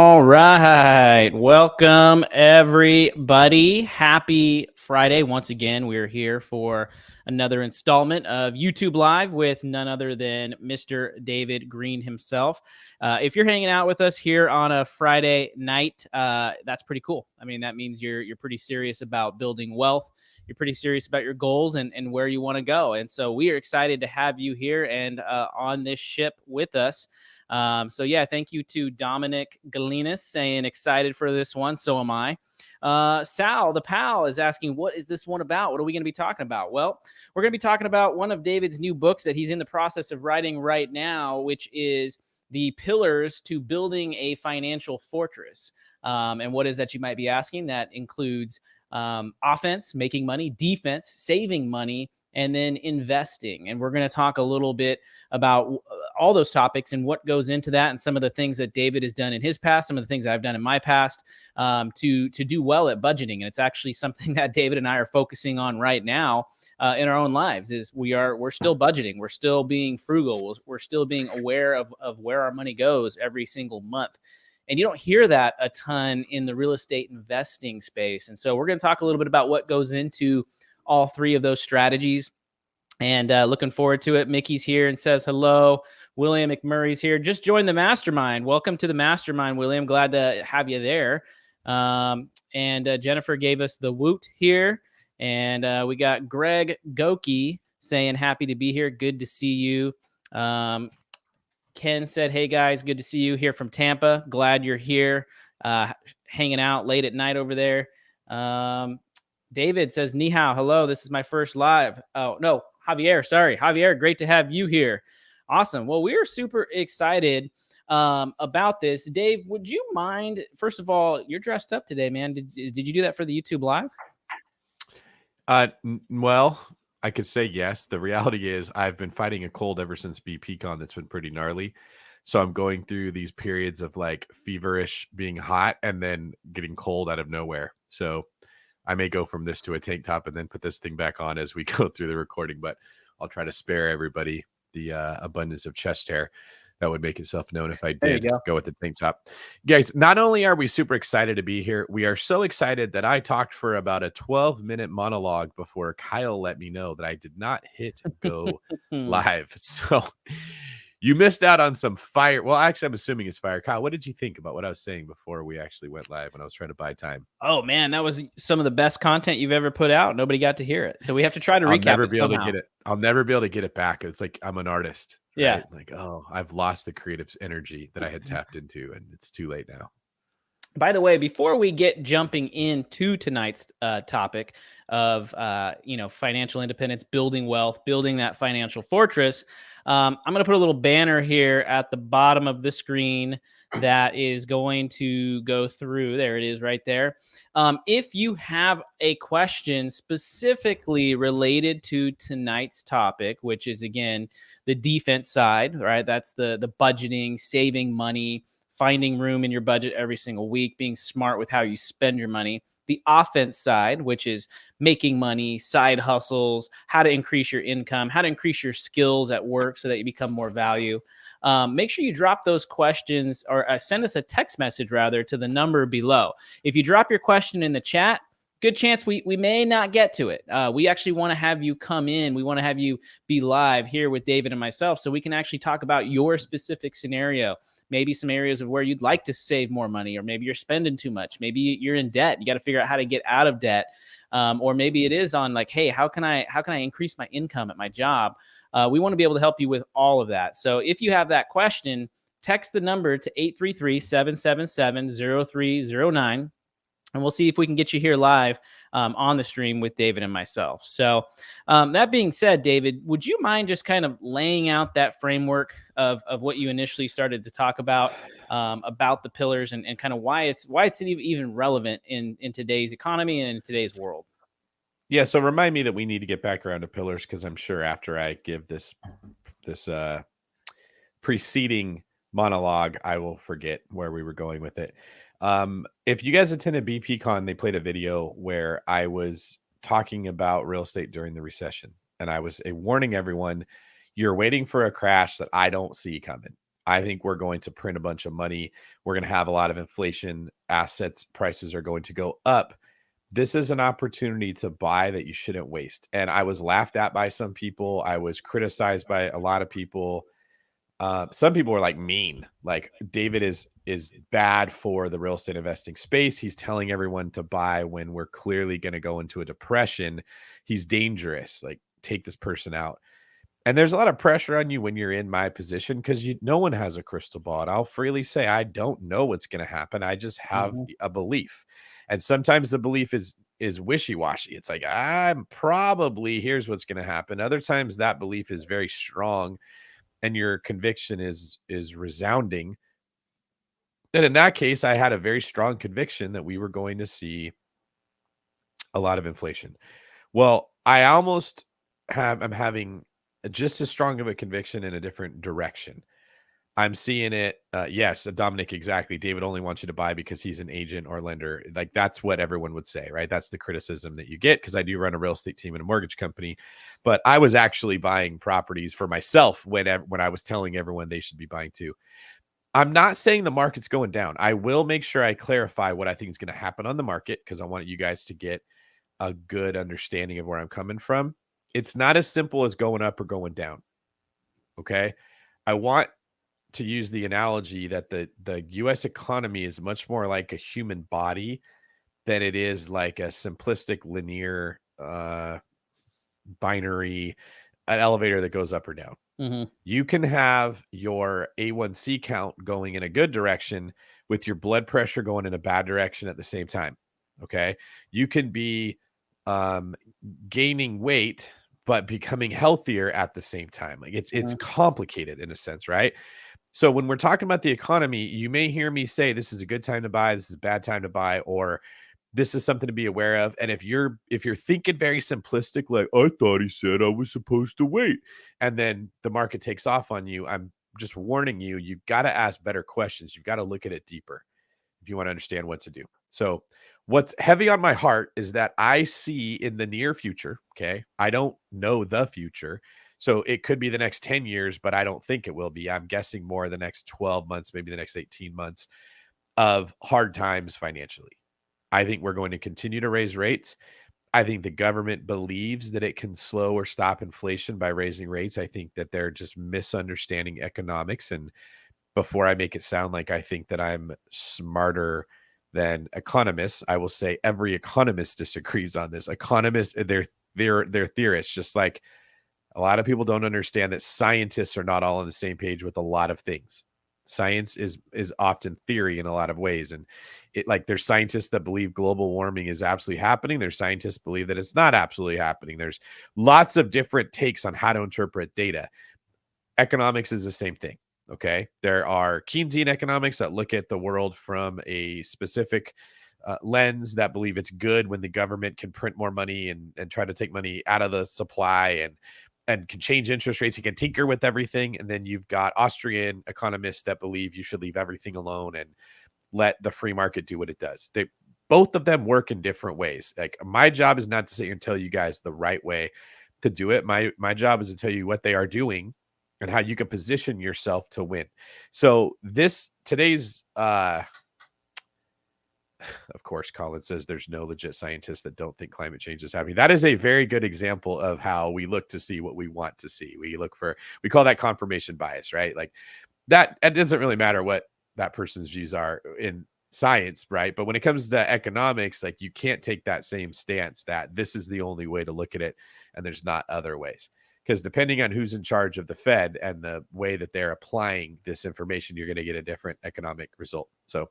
All right. Welcome, everybody. Happy Friday. Once again, we're here for another installment of YouTube Live with none other than Mr. David Green himself. If you're hanging out with us here on a Friday night, that's pretty cool. I mean, that means you're pretty serious about building wealth. You're pretty serious about your goals and where you want to go. And so we are excited to have you here and on this ship with us. So yeah, thank you to Dominic Galinas saying excited for this one. So am I. Sal, the pal, is asking, what is this one about? What are we going to be talking about? Well, we're going to be talking about one of David's new books that he's in the process of writing right now, which is The Pillars to Building a Financial Fortress. And what is that, you might be asking? That includes offense, making money, defense, saving money, and then investing. And we're going to talk a little bit about all those topics and what goes into that, and some of the things that David has done in his past, some of the things I've done in my past to do well at budgeting. And it's actually something that David and I are focusing on right now in our own lives. Is we're still budgeting, we're still being frugal, we're still being aware of where our money goes every single month. And you don't hear that a ton in the real estate investing space. And so we're going to talk a little bit about what goes into all three of those strategies, and looking forward to it. Mickey's here and says hello. William McMurray's here. Just joined the mastermind. Welcome to the mastermind, William. Glad to have you there. And Jennifer gave us the woot here. And we got Greg Goki saying happy to be here. Good to see you. Ken said, hey, guys, good to see you here from Tampa. Glad you're here, hanging out late at night over there. David says, ni hao, hello, this is my first live. Oh, no, Javier, sorry. Javier, great to have you here. Awesome. Well, we are super excited about this. Dave, would you mind, first of all, you're dressed up today, man. Did you do that for the YouTube Live? Well, I could say yes. The reality is I've been fighting a cold ever since BPCon that's been pretty gnarly. So I'm going through these periods of like feverish being hot and then getting cold out of nowhere. So I may go from this to a tank top and then put this thing back on as we go through the recording, but I'll try to spare everybody the abundance of chest hair that would make itself known if I did go with the tank top. Guys, not only are we super excited to be here, we are so excited that I talked for about a 12-minute monologue before Kyle let me know that I did not hit go live. So you missed out on some fire. Well, actually, I'm assuming it's fire. Kyle, what did you think about what I was saying before we actually went live when I was trying to buy time? Oh, man, that was some of the best content you've ever put out. Nobody got to hear it. So we have to try to recap it. I'll never be able to get it back. It's like I'm an artist. Right? Yeah. Like, oh, I've lost the creative energy that I had tapped into, and it's too late now. By the way, before we get jumping into tonight's topic of financial independence, building wealth, building that financial fortress, I'm going to put a little banner here at the bottom of the screen that is going to go through. There it is right there. If you have a question specifically related to tonight's topic, which is, again, the defense side, right? That's the budgeting, saving money, finding room in your budget every single week, being smart with how you spend your money. The offense side, which is making money, side hustles, how to increase your income, how to increase your skills at work so that you become more value. Make sure you drop those questions or send us a text message rather to the number below. If you drop your question in the chat, good chance we may not get to it. We actually want to have you come in. We want to have you be live here with David and myself so we can actually talk about your specific scenario. Maybe some areas of where you'd like to save more money, or maybe you're spending too much. Maybe you're in debt. You got to figure out how to get out of debt. Or maybe it is on like, hey, how can I increase my income at my job? We want to be able to help you with all of that. So if you have that question, text the number to 833-777-0309. And we'll see if we can get you here live on the stream with David and myself. So that being said, David, would you mind just kind of laying out that framework of what you initially started to talk about the pillars and kind of why it's even relevant in today's economy and in today's world? Yeah. So remind me that we need to get back around to pillars, because I'm sure after I give this preceding monologue, I will forget where we were going with it. If you guys attended BPCon, they played a video where I was talking about real estate during the recession. And I was warning everyone, you're waiting for a crash that I don't see coming. I think we're going to print a bunch of money. We're going to have a lot of inflation. Assets prices are going to go up. This is an opportunity to buy that you shouldn't waste. And I was laughed at by some people. I was criticized by a lot of people. Some people were like mean, like David is bad for the real estate investing space. He's telling everyone to buy when we're clearly going to go into a depression. He's dangerous. Like, take this person out. And there's a lot of pressure on you when you're in my position because no one has a crystal ball. And I'll freely say I don't know what's going to happen. I just have a belief. And sometimes the belief is wishy-washy. It's like, I'm probably, here's what's going to happen. Other times that belief is very strong and your conviction is resounding. And in that case, I had a very strong conviction that we were going to see a lot of inflation. Well, I'm having just as strong of a conviction in a different direction. I'm seeing it. Yes, Dominic, exactly. David only wants you to buy because he's an agent or lender. Like, that's what everyone would say, right? That's the criticism that you get because I do run a real estate team and a mortgage company. But I was actually buying properties for myself when I was telling everyone they should be buying too. I'm not saying the market's going down. I will make sure I clarify what I think is going to happen on the market because I want you guys to get a good understanding of where I'm coming from. It's not as simple as going up or going down. Okay. I want to use the analogy that the US economy is much more like a human body than it is like a simplistic linear binary, an elevator that goes up or down. You can have your A1C count going in a good direction with your blood pressure going in a bad direction at the same time. Okay. You can be gaining weight but becoming healthier at the same time. Like, it's complicated in a sense, right? So when we're talking about the economy, you may hear me say this is a good time to buy, this is a bad time to buy, or this is something to be aware of. And if you're thinking very simplistic, like, I thought he said I was supposed to wait, and then the market takes off on you, I'm just warning you, you've got to ask better questions. You've got to look at it deeper if you want to understand what to do. So what's heavy on my heart is that I see in the near future, okay, I don't know the future, so it could be the next 10 years, but I don't think it will be. I'm guessing more the next 12 months, maybe the next 18 months of hard times financially. I think we're going to continue to raise rates. I think the government believes that it can slow or stop inflation by raising rates. I think that they're just misunderstanding economics. And before I make it sound like I think that I'm smarter than economists, I will say every economist disagrees on this. Economists, they're theorists, just like a lot of people don't understand that scientists are not all on the same page with a lot of things. Science is often theory in a lot of ways. And there's scientists that believe global warming is absolutely happening. There's scientists believe that it's not absolutely happening. There's lots of different takes on how to interpret data. Economics is the same thing. Okay. There are Keynesian economics that look at the world from a specific lens, that believe it's good when the government can print more money and try to take money out of the supply and can change interest rates. He can tinker with everything. And then you've got Austrian economists that believe you should leave everything alone and let the free market do what it does. Both of them work in different ways. Like, my job is not to sit here and tell you guys the right way to do it. My job is to tell you what they are doing and how you can position yourself to win. So today's of course, Colin says there's no legit scientists that don't think climate change is happening. That is a very good example of how we look to see what we want to see. We call that confirmation bias, right? Like, that, it doesn't really matter what that person's views are in science, right? But when it comes to economics, like, you can't take that same stance that this is the only way to look at it and there's not other ways. Because depending on who's in charge of the Fed and the way that they're applying this information, you're going to get a different economic result. So,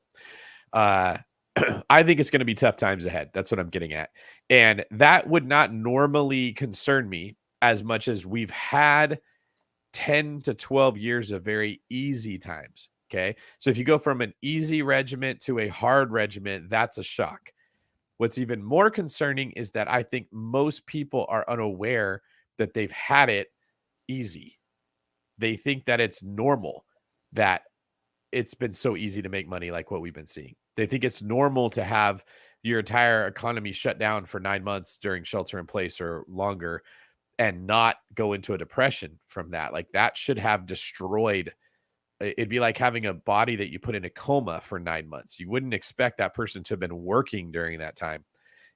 I think it's going to be tough times ahead. That's what I'm getting at. And that would not normally concern me as much as we've had 10 to 12 years of very easy times. Okay. So if you go from an easy regiment to a hard regiment, that's a shock. What's even more concerning is that I think most people are unaware that they've had it easy. They think that it's normal, that it's been so easy to make money like what we've been seeing. They think it's normal to have your entire economy shut down for 9 months during shelter in place or longer and not go into a depression from that. Like, that should have destroyed it'd be like having a body that you put in a coma for 9 months. You wouldn't expect that person to have been working during that time.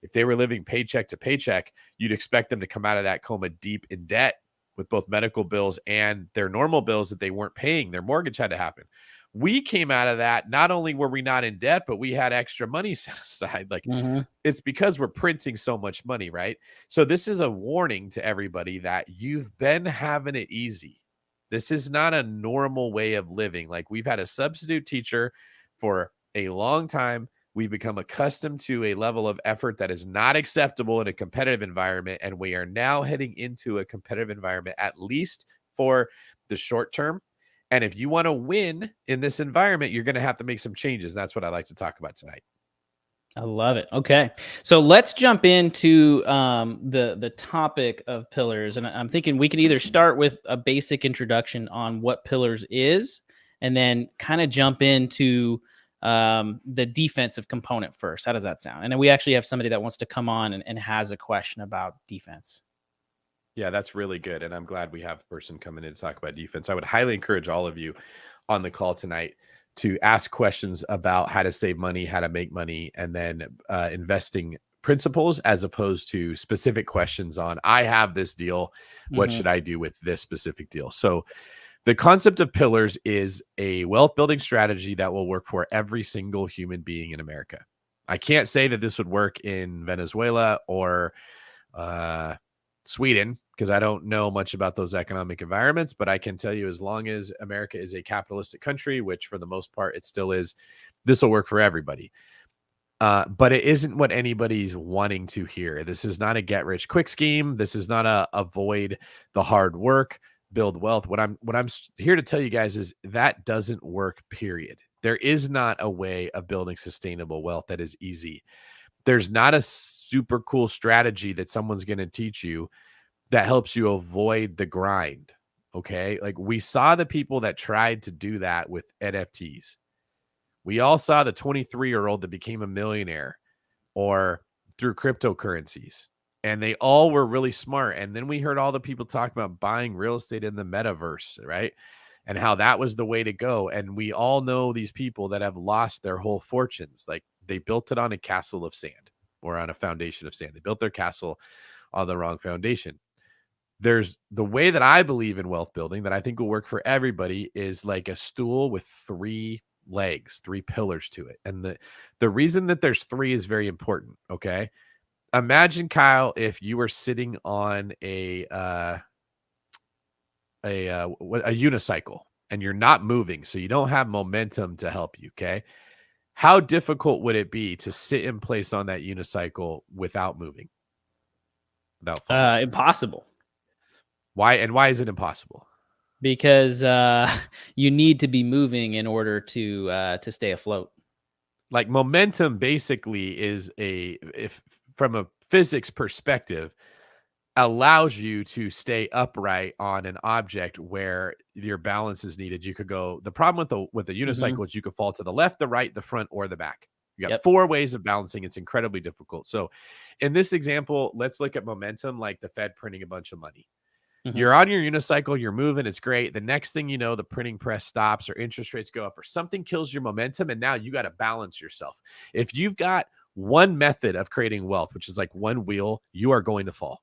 If they were living paycheck to paycheck, you'd expect them to come out of that coma deep in debt with both medical bills and their normal bills that they weren't paying. Their mortgage had to happen. We came out of that. Not only were we not in debt, but we had extra money set aside. Like, it's because we're printing so much money, right? So this is a warning to everybody that you've been having it easy. This is not a normal way of living. Like, we've had a substitute teacher for a long time. We've become accustomed to a level of effort that is not acceptable in a competitive environment. And we are now heading into a competitive environment, at least for the short term. And if you want to win in this environment, you're going to have to make some changes. That's what I like to talk about tonight. I love it. Okay. So let's jump into the topic of pillars. And I'm thinking we could either start with a basic introduction on what pillars is, and then kind of jump into the defensive component first. How does that sound? And then we actually have somebody that wants to come on and has a question about defense. Yeah, that's really good. And I'm glad we have a person coming in to talk about defense. I would highly encourage all of you on the call tonight to ask questions about how to save money, how to make money, and then investing principles, as opposed to specific questions on, I have this deal, what should I do with this specific deal? So the concept of pillars is a wealth building strategy that will work for every single human being in America. I can't say that this would work in Venezuela or Sweden, because I don't know much about those economic environments, but I can tell you, as long as America is a capitalistic country, which for the most part it still is, this will work for everybody. But it isn't what anybody's wanting to hear. This is not a get rich quick scheme. This is not a avoid the hard work, build wealth. What I'm here to tell you guys is that doesn't work, period. There is not a way of building sustainable wealth that is easy. There's not a super cool strategy that someone's going to teach you that helps you avoid the grind. Okay. Like, we saw the people that tried to do that with NFTs. We all saw the 23-year-old that became a millionaire or through cryptocurrencies, and they all were really smart. And then we heard all the people talk about buying real estate in the metaverse, right? And how that was the way to go. And we all know these people that have lost their whole fortunes. Like, they built it on a castle of sand or on a foundation of sand. They built their castle on the wrong foundation. There's the way that I believe in wealth building that I think will work for everybody is like a stool with 3 legs, 3 pillars to it. And the reason that there's 3 is very important. Okay. Imagine, Kyle, if you were sitting on a unicycle and you're not moving, so you don't have momentum to help you. Okay. How difficult would it be to sit in place on that unicycle without moving? Without falling? Impossible. Why? And why is it impossible? Because you need to be moving in order to stay afloat. Like, momentum basically is if from a physics perspective, allows you to stay upright on an object where your balance is needed. You could go. The problem with the unicycle is you could fall to the left, the right, the front, or the back. You got 4 ways of balancing. It's incredibly difficult. So in this example, let's look at momentum like the Fed printing a bunch of money. You're on your unicycle, you're moving, it's great. The next thing you know, the printing press stops or interest rates go up or something kills your momentum, and now you got to balance yourself. If you've got one method of creating wealth, which is like one wheel, you are going to fall.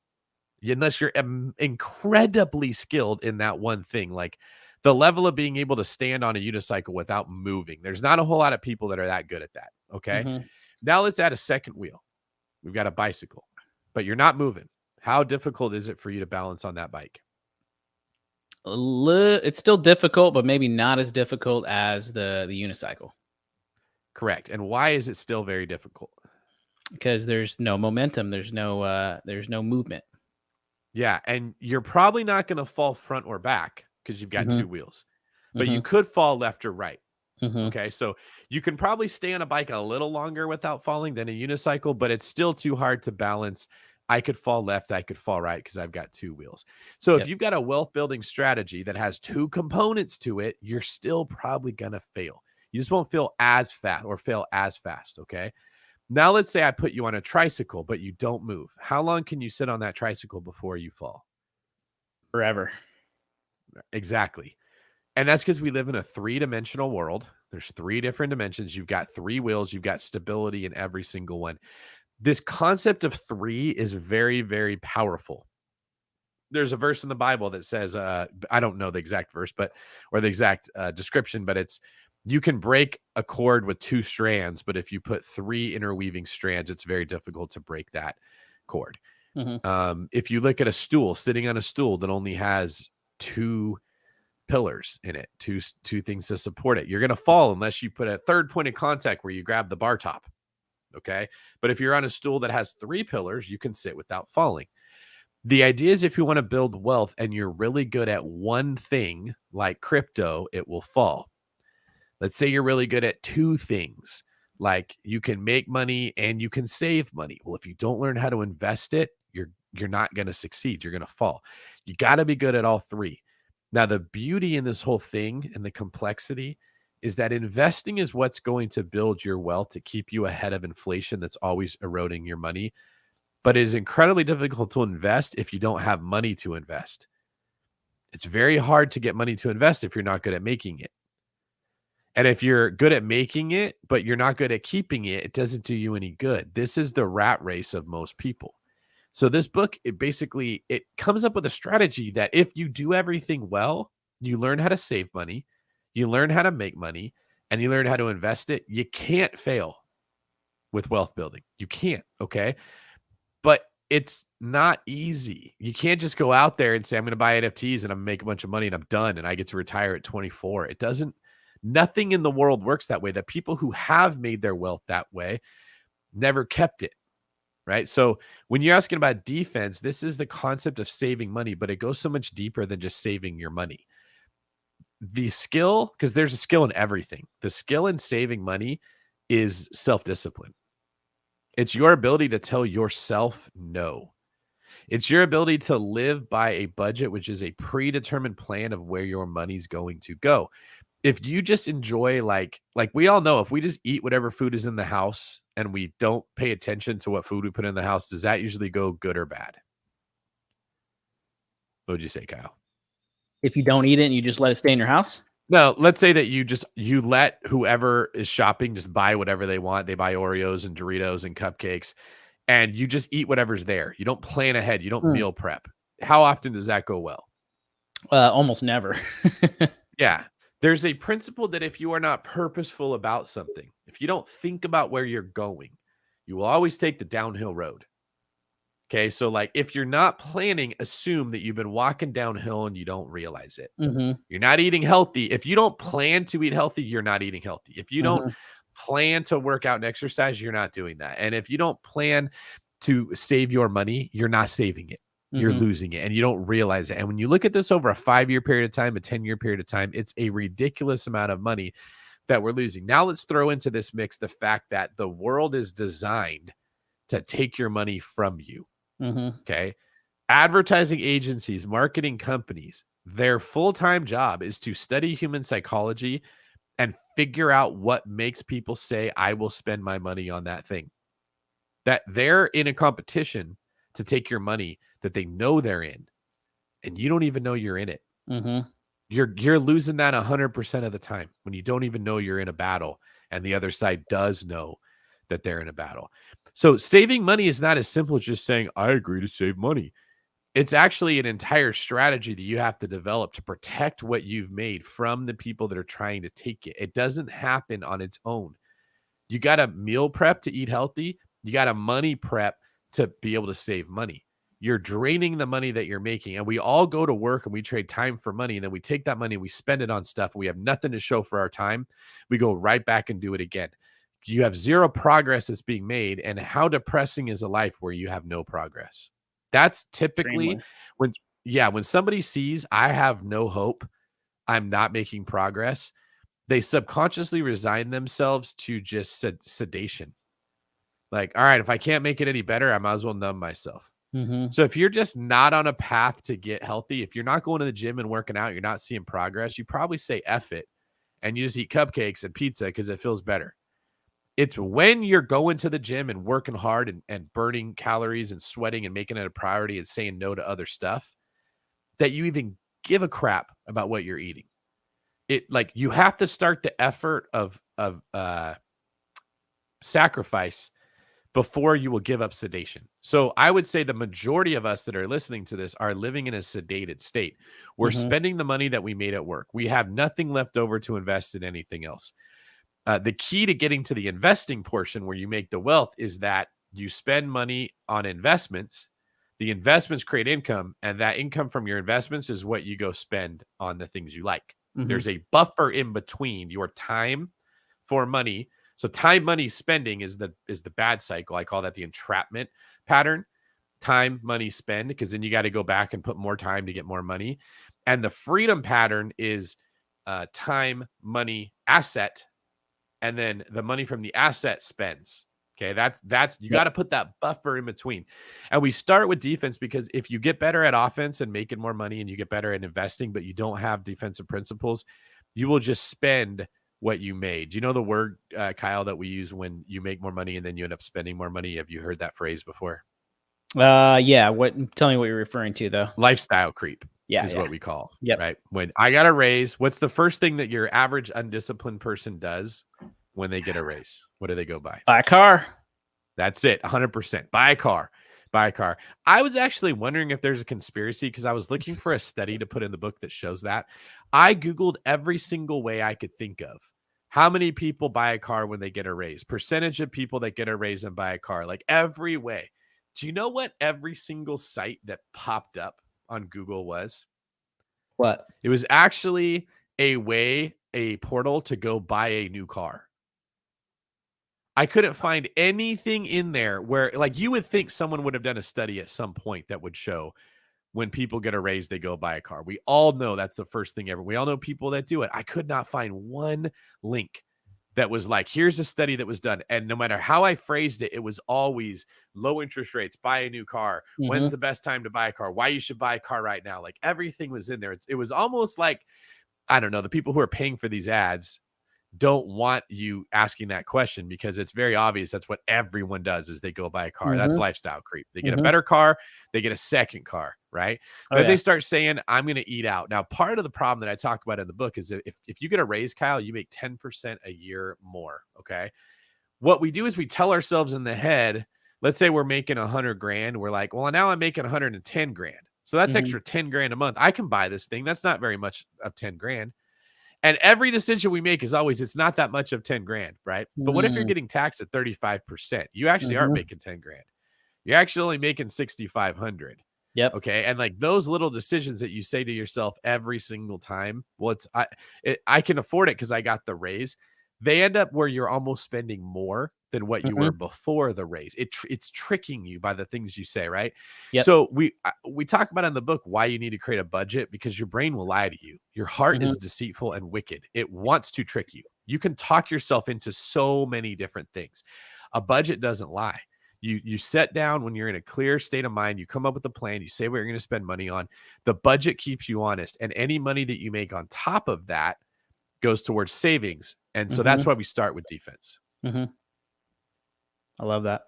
Unless you're incredibly skilled in that one thing. Like, the level of being able to stand on a unicycle without moving, there's not a whole lot of people that are that good at that. Okay. Now let's add a second wheel. We've got a bicycle, but you're not moving. How difficult is it for you to balance on that bike? It's still difficult, but maybe not as difficult as the unicycle. Correct. And why is it still very difficult? Because there's no momentum. There's no movement. Yeah. And you're probably not going to fall front or back because you've got 2 wheels, but you could fall left or right. Okay. So you can probably stay on a bike a little longer without falling than a unicycle, but it's still too hard to balance. I could fall left, I could fall right because I've got 2 wheels. So if you've got a wealth building strategy that has 2 components to it, you're still probably going to fail. You just won't fail as fast. Okay. Now let's say I put you on a tricycle, but you don't move. How long can you sit on that tricycle before you fall? Forever. Exactly. And that's because we live in a 3-dimensional world. There's 3 different dimensions. You've got 3 wheels. You've got stability in every single one. This concept of 3 is very, very powerful. There's a verse in the Bible that says, I don't know the exact verse, or the exact description, but it's, you can break a cord with 2 strands, but if you put 3 interweaving strands, it's very difficult to break that cord. If you look at a stool, sitting on a stool that only has 2 pillars in it, two things to support it, you're going to fall unless you put a third point of contact where you grab the bar top. Okay. But if you're on a stool that has 3 pillars, you can sit without falling. The idea is if you want to build wealth and you're really good at one thing, like crypto, it will fall. Let's say you're really good at 2 things, like you can make money and you can save money. Well, if you don't learn how to invest it, you're not going to succeed. You're going to fall. You got to be good at all 3. Now, the beauty in this whole thing and the complexity is that investing is what's going to build your wealth to keep you ahead of inflation that's always eroding your money. But it is incredibly difficult to invest if you don't have money to invest. It's very hard to get money to invest if you're not good at making it. And if you're good at making it, but you're not good at keeping it, it doesn't do you any good. This is the rat race of most people. So this book, it comes up with a strategy that if you do everything well, you learn how to save money, you learn how to make money, and you learn how to invest it. You can't fail with wealth building. You can't, okay? But it's not easy. You can't just go out there and say, I'm going to buy NFTs and I'm going to make a bunch of money and I'm done and I get to retire at 24. Nothing in the world works that way. The people who have made their wealth that way never kept it. Right. So when you're asking about defense, this is the concept of saving money, but it goes so much deeper than just saving your money. The skill, because there's a skill in everything. The skill in saving money is self-discipline. It's your ability to tell yourself no. It's your ability to live by a budget, which is a predetermined plan of where your money's going to go. If you just enjoy, like we all know, if we just eat whatever food is in the house and we don't pay attention to what food we put in the house, does that usually go good or bad? What would you say, Kyle? If you don't eat it and you just let it stay in your house? No, let's say that you let whoever is shopping just buy whatever they want. They buy Oreos and Doritos and cupcakes, and you just eat whatever's there. You don't plan ahead. You don't meal prep. How often does that go well? Almost never. Yeah. There's a principle that if you are not purposeful about something, if you don't think about where you're going, you will always take the downhill road. Okay. So like if you're not planning, assume that you've been walking downhill and you don't realize it. You're not eating healthy. If you don't plan to eat healthy, you're not eating healthy. If you don't plan to work out and exercise, you're not doing that. And if you don't plan to save your money, you're not saving it. You're losing it and you don't realize it. And when you look at this over a 5-year period of time, a 10-year period of time, it's a ridiculous amount of money that we're losing. Now let's throw into this mix the fact that the world is designed to take your money from you. Okay. Advertising agencies, marketing companies, their full-time job is to study human psychology and figure out what makes people say, I will spend my money on that thing. That they're in a competition to take your money that they know they're in, and you don't even know you're in it. You're losing that 100% of the time when you don't even know you're in a battle, and the other side does know that they're in a battle. So saving money is not as simple as just saying, I agree to save money. It's actually an entire strategy that you have to develop to protect what you've made from the people that are trying to take it. It doesn't happen on its own. You got to meal prep to eat healthy. You got to money prep to be able to save money. You're draining the money that you're making. And we all go to work and we trade time for money. And then we take that money and we spend it on stuff. We have nothing to show for our time. We go right back and do it again. You have zero progress that's being made. And how depressing is a life where you have no progress? That's typically when somebody sees I have no hope, I'm not making progress, they subconsciously resign themselves to just sedation. Like, all right, if I can't make it any better, I might as well numb myself. So if you're just not on a path to get healthy, if you're not going to the gym and working out, you're not seeing progress, you probably say F it and you just eat cupcakes and pizza because it feels better. It's when you're going to the gym and working hard and burning calories and sweating and making it a priority and saying no to other stuff that you even give a crap about what you're eating. it like you have to start the effort of sacrifice before you will give up sedation. So I would say the majority of us that are listening to this are living in a sedated state. We're Mhm. spending the money that we made at work. We have nothing left over to invest in anything else. The key to getting to the investing portion where you make the wealth is that you spend money on investments. The investments create income, and that income from your investments is what you go spend on the things you like. Mhm. There's a buffer in between your time for money. So time, money, spending is the bad cycle. I call that the entrapment pattern. Time, money, spend, because then you got to go back and put more time to get more money. And the freedom pattern is time, money, asset, and then the money from the asset spends. Okay, that's you got Yep. to put that buffer in between. And we start with defense because if you get better at offense and making more money and you get better at investing, but you don't have defensive principles, you will just spend what you made. Do you know the word, Kyle, that we use when you make more money and then you end up spending more money? Have you heard that phrase before? Yeah. Tell me what you're referring to, though. Lifestyle creep Yeah. is Yeah. what we call, Yep. right? When I got a raise, what's the first thing that your average undisciplined person does when they get a raise? What do they go buy? Buy a car. That's it. 100%. Buy a car. Buy a car. I was actually wondering if there's a conspiracy because I was looking for a study to put in the book that shows that. I Googled every single way I could think of. How many people buy a car when they get a raise? Percentage of people that get a raise and buy a car, like every way. Do you know what every single site that popped up on Google was? What? It was actually a portal to go buy a new car. I couldn't find anything in there where, like, you would think someone would have done a study at some point that would show when people get a raise, they go buy a car. We all know that's the first thing ever. We all know people that do it. I could not find one link that was like, here's a study that was done. And no matter how I phrased it, it was always low interest rates, buy a new car. When's Mhm. the best time to buy a car? Why you should buy a car right now? Like everything was in there. It was almost like, I don't know, the people who are paying for these ads don't want you asking that question because it's very obvious that's what everyone does is they go buy a car. That's Mhm. lifestyle creep. They get a Mhm. better car, they get a second car, right? Oh Then they yeah. start saying, I'm going to eat out. Now, part of the problem that I talk about in the book is that if you get a raise, Kyle, you make 10% a year more. Okay. What we do is we tell ourselves in the head, let's say we're making 100 grand. We're like, well, now I'm making 110 grand. So that's Mhm. extra 10 grand a month. I can buy this thing. That's not very much of 10 grand. And every decision we make is always, it's not that much of 10 grand, right? But what if you're Mm. getting taxed at 35%? You actually aren't Mhm. making 10 grand. You're actually only making 6,500. Yep. Okay. And like those little decisions that you say to yourself every single time, well, I can afford it because I got the raise. They end up where you're almost spending more than what you were Mhm. before the raise. It's tricking you by the things you say, right? Yep. So we talk about in the book why you need to create a budget because your brain will lie to you. Your heart Mhm. is deceitful and wicked. It wants to trick you. You can talk yourself into so many different things. A budget doesn't lie. You set down when you're in a clear state of mind, you come up with a plan, you say what you're going to spend money on. The budget keeps you honest, and any money that you make on top of that goes towards savings. And so that's Mhm. why we start with defense. Mhm. I love that.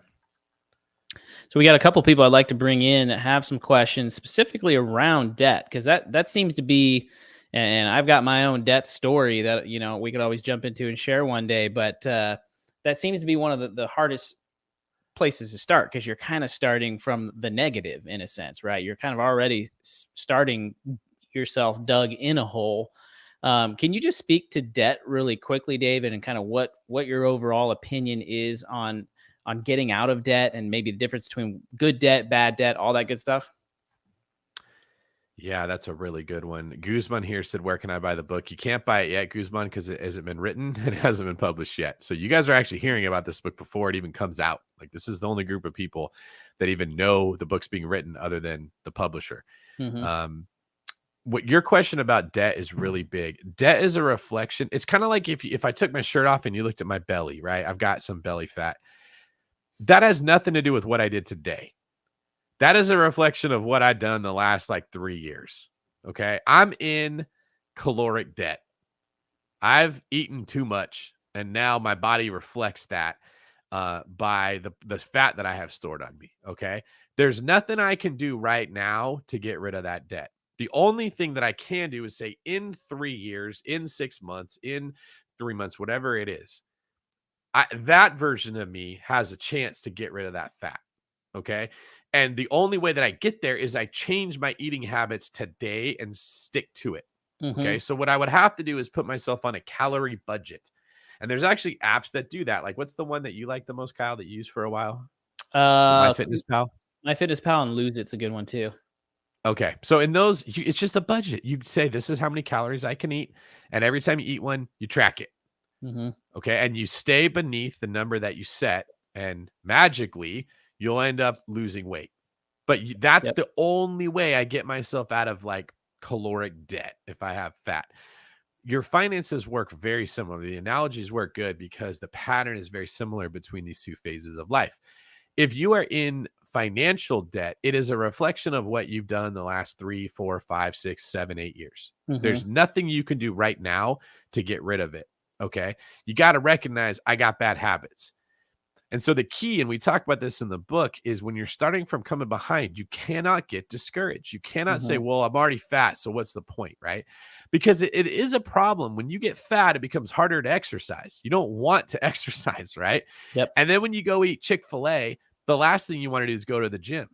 So we got a couple people I'd like to bring in that have some questions specifically around debt because that seems to be, and I've got my own debt story that we could always jump into and share one day, but that seems to be one of the hardest places to start because you're kind of starting from the negative in a sense, right? You're kind of already starting yourself dug in a hole. Can you just speak to debt really quickly, David, and kind of what your overall opinion is on getting out of debt and maybe the difference between good debt, bad debt, all that good stuff? Yeah, that's a really good one. Guzman here said, where can I buy the book? You can't buy it yet, Guzman, because it hasn't been written and it hasn't been published yet. So you guys are actually hearing about this book before it even comes out. Like this is the only group of people that even know the book's being written other than the publisher. Mm-hmm. What your question about debt is really big. Debt is a reflection. It's kind of like if I took my shirt off and you looked at my belly, right? I've got some belly fat. That has nothing to do with what I did today. That is a reflection of what I've done the last like 3 years. Okay. I'm in caloric debt. I've eaten too much and now my body reflects that by the fat that I have stored on me. Okay. There's nothing I can do right now to get rid of that debt. The only thing that I can do is say in 3 years, in 6 months, in 3 months, whatever it is, that version of me has a chance to get rid of that fat. Okay. And the only way that I get there is I change my eating habits today and stick to it. Mm-hmm. Okay. So what I would have to do is put myself on a calorie budget. And there's actually apps that do that. Like, what's the one that you like the most, Kyle, that you used for a while? Is it MyFitnessPal? MyFitnessPal and Lose It's a good one too. Okay. So in those, it's just a budget. You say, this is how many calories I can eat. And every time you eat one, you track it. Mm-hmm. Okay. And you stay beneath the number that you set. And magically, you'll end up losing weight. But that's the only way I get myself out of like caloric debt if I have fat. Your finances work very similar. The analogies work good because the pattern is very similar between these two phases of life. If you are in financial debt, it is a reflection of what you've done the last 3, 4, 5, 6, 7, 8 years. Mm-hmm. There's nothing you can do right now to get rid of it. Okay. You got to recognize I got bad habits. And so the key, and we talk about this in the book, is when you're starting from coming behind, you cannot get discouraged. You cannot say, well, I'm already fat, so what's the point, right? Because it is a problem. When you get fat, it becomes harder to exercise. You don't want to exercise, right? Yep. And then when you go eat Chick-fil-A, the last thing you want to do is go to the gym.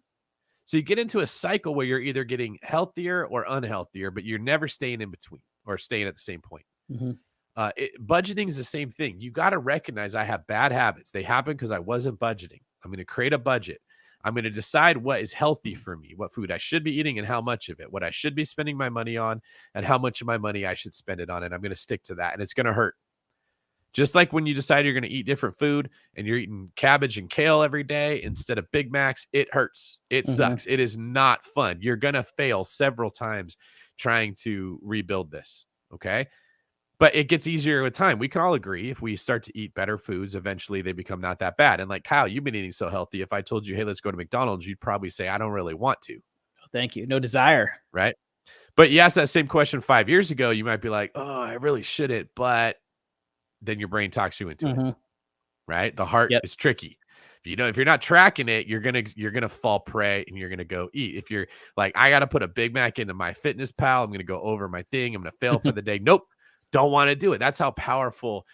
So you get into a cycle where you're either getting healthier or unhealthier, but you're never staying in between or staying at the same point. Mm-hmm. Budgeting is the same thing. You got to recognize I have bad habits. They happen because I wasn't budgeting. I'm going to create a budget. I'm going to decide what is healthy for me, what food I should be eating and how much of it, what I should be spending my money on and how much of my money I should spend it on. And I'm going to stick to that. And it's going to hurt. Just like when you decide you're going to eat different food and you're eating cabbage and kale every day instead of Big Macs, it hurts. It sucks. It is not fun. You're going to fail several times trying to rebuild this. Okay. But it gets easier with time. We can all agree if we start to eat better foods, eventually they become not that bad. And like, Kyle, you've been eating so healthy. If I told you, hey, let's go to McDonald's, you'd probably say, I don't really want to. Thank you. No desire. Right. But you asked that same question 5 years ago, you might be like, oh, I really shouldn't. But then your brain talks you into it. Right. The heart is tricky. If you're not tracking it, you're gonna fall prey and you're gonna go eat. If you're like, I got to put a Big Mac into MyFitnessPal, I'm gonna go over my thing, I'm gonna fail for the day. Nope. Don't want to do it. That's how powerful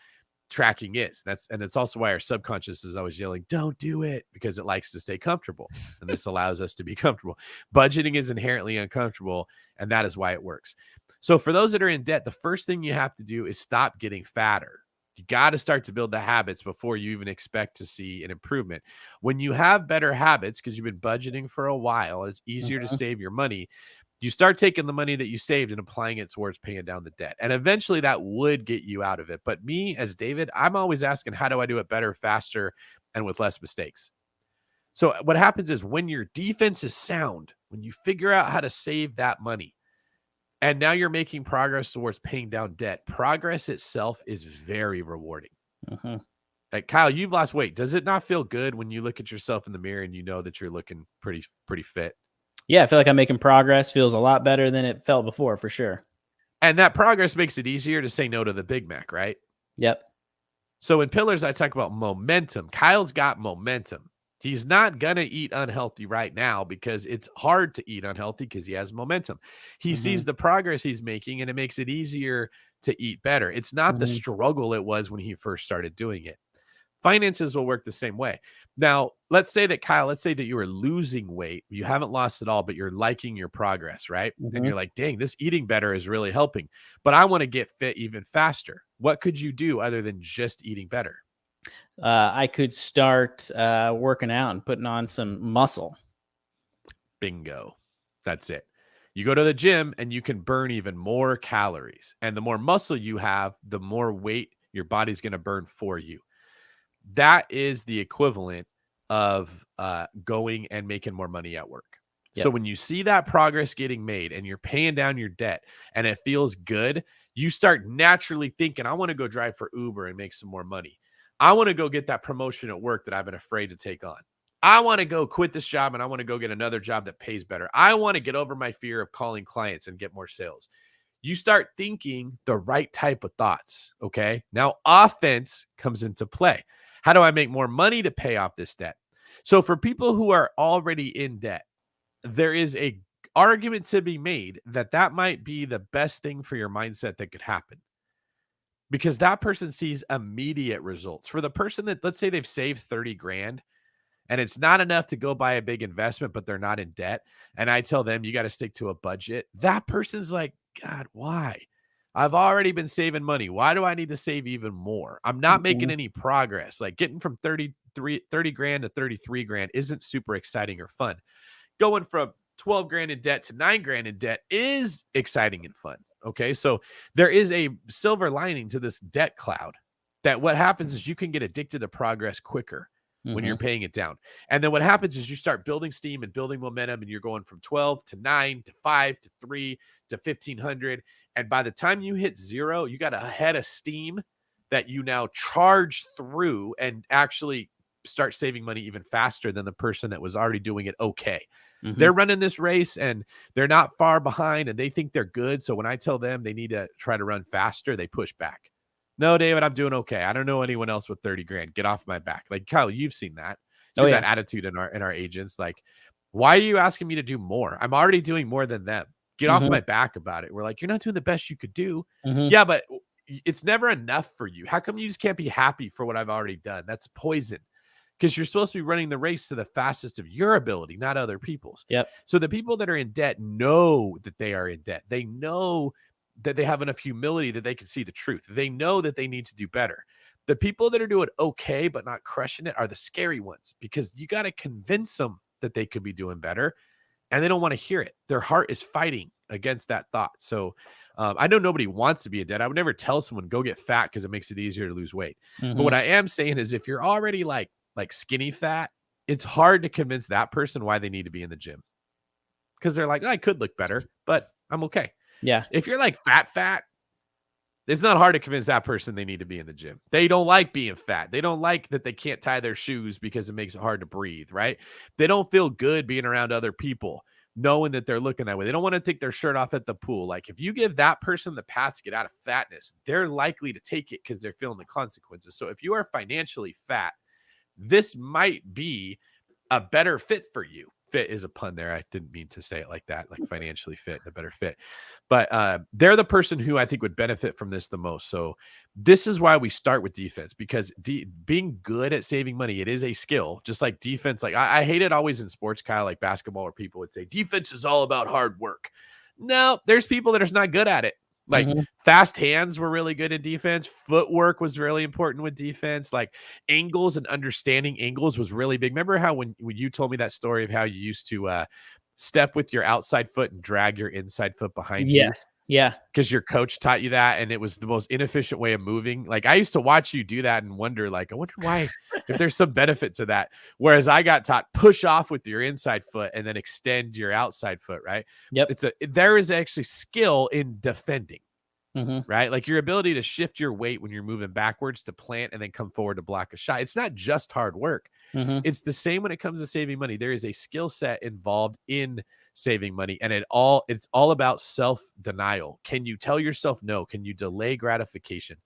tracking is. And it's also why our subconscious is always yelling, don't do it, because it likes to stay comfortable. And this allows us to be comfortable. Budgeting is inherently uncomfortable, and that is why it works. So for those that are in debt, the first thing you have to do is stop getting fatter. You got to start to build the habits before you even expect to see an improvement. When you have better habits, because you've been budgeting for a while, it's easier to save your money. You start taking the money that you saved and applying it towards paying down the debt. And eventually that would get you out of it. But me as David, I'm always asking, how do I do it better, faster, and with less mistakes? So what happens is when your defense is sound, when you figure out how to save that money, and now you're making progress towards paying down debt, progress itself is very rewarding. Like, Kyle, you've lost weight. Does it not feel good when you look at yourself in the mirror and you know that you're looking pretty fit? Yeah, I feel like I'm making progress. Feels a lot better than it felt before, for sure. And that progress makes it easier to say no to the Big Mac, right? Yep. So in Pillars, I talk about momentum. Kyle's got momentum. He's not going to eat unhealthy right now because it's hard to eat unhealthy because he has momentum. He sees the progress he's making and it makes it easier to eat better. It's not the struggle it was when he first started doing it. Finances will work the same way. Now, let's say that, Kyle, let's say that you are losing weight. You haven't lost it all, but you're liking your progress, right? And you're like, dang, this eating better is really helping, but I want to get fit even faster. What could you do other than just eating better? I could start working out and putting on some muscle. Bingo. That's it. You go to the gym and you can burn even more calories. And the more muscle you have, the more weight your body's going to burn for you. That is the equivalent of going and making more money at work. Yep. So when you see that progress getting made and you're paying down your debt and it feels good, you start naturally thinking, I want to go drive for Uber and make some more money. I want to go get that promotion at work that I've been afraid to take on. I want to go quit this job and I want to go get another job that pays better. I want to get over my fear of calling clients and get more sales. You start thinking the right type of thoughts. Okay. Now offense comes into play. How do I make more money to pay off this debt? So for people who are already in debt, there is a argument to be made that that might be the best thing for your mindset that could happen, because that person sees immediate results. For the person that, let's say they've saved 30 grand and it's not enough to go buy a big investment, but they're not in debt, and I tell them you got to stick to a budget, that person's like, God, why? I've already been saving money. Why do I need to save even more? I'm not making any progress. Like getting from 30 grand to 33 grand isn't super exciting or fun. Going from 12 grand in debt to 9 grand in debt is exciting and fun. Okay. So there is a silver lining to this debt cloud, that what happens is you can get addicted to progress quicker when you're paying it down. And then what happens is you start building steam and building momentum, and you're going from 12 to 9 to 5 to 3 to 1500. And by the time you hit 0, you got a head of steam that you now charge through and actually start saving money even faster than the person that was already doing it. Okay. They're running this race and they're not far behind and they think they're good. So when I tell them they need to try to run faster, they push back. No, David, I'm doing okay. I don't know anyone else with 30 grand. Get off my back. Like, Kyle, you've seen that. That attitude in our agents. Like, why are you asking me to do more? I'm already doing more than them. Get off my back about it. We're like, you're not doing the best you could do. Yeah, but it's never enough for you. How come you just can't be happy for what I've already done? That's poison. Because you're supposed to be running the race to the fastest of your ability, not other people's. Yep. So the people that are in debt know that they are in debt. They know that they have enough humility that they can see the truth. They know that they need to do better. The people that are doing okay but not crushing it are the scary ones, because you got to convince them that they could be doing better, and they don't want to hear it. Their heart is fighting against that thought. So I know nobody wants to be in debt. I would never tell someone go get fat because it makes it easier to lose weight. But what I am saying is, if you're already like skinny fat, it's hard to convince that person why they need to be in the gym, because they're like, I could look better, but I'm okay. Yeah. If you're like fat, it's not hard to convince that person they need to be in the gym. They don't like being fat. They don't like that they can't tie their shoes because it makes it hard to breathe, right? They don't feel good being around other people knowing that they're looking that way. They don't want to take their shirt off at the pool. Like, if you give that person the path to get out of fatness, they're likely to take it because they're feeling the consequences. So if you are financially fat, this might be a better fit for you. Fit is a pun there. I didn't mean to say it like that, like financially fit, a better fit. But they're the person who I think would benefit from this the most. So this is why we start with defense, because being good at saving money, it is a skill, just like defense. Like I hate it always in sports, Kyle, like basketball, where people would say defense is all about hard work. No, there's people that are just not good at it. Like fast hands were really good in defense. Footwork was really important with defense. Like angles and understanding angles was really big. Remember how when you told me that story of how you used to step with your outside foot and drag your inside foot behind you? Yes. Yeah. Because your coach taught you that, and it was the most inefficient way of moving. Like, I used to watch you do that and wonder, like, I wonder why, if there's some benefit to that. Whereas I got taught push off with your inside foot and then extend your outside foot, right? Yep. There is actually skill in defending, right? Like your ability to shift your weight when you're moving backwards to plant and then come forward to block a shot. It's not just hard work. It's the same when it comes to saving money. There is a skill set involved in saving money, and it's all about self-denial. Can you tell yourself no? Can you delay gratification?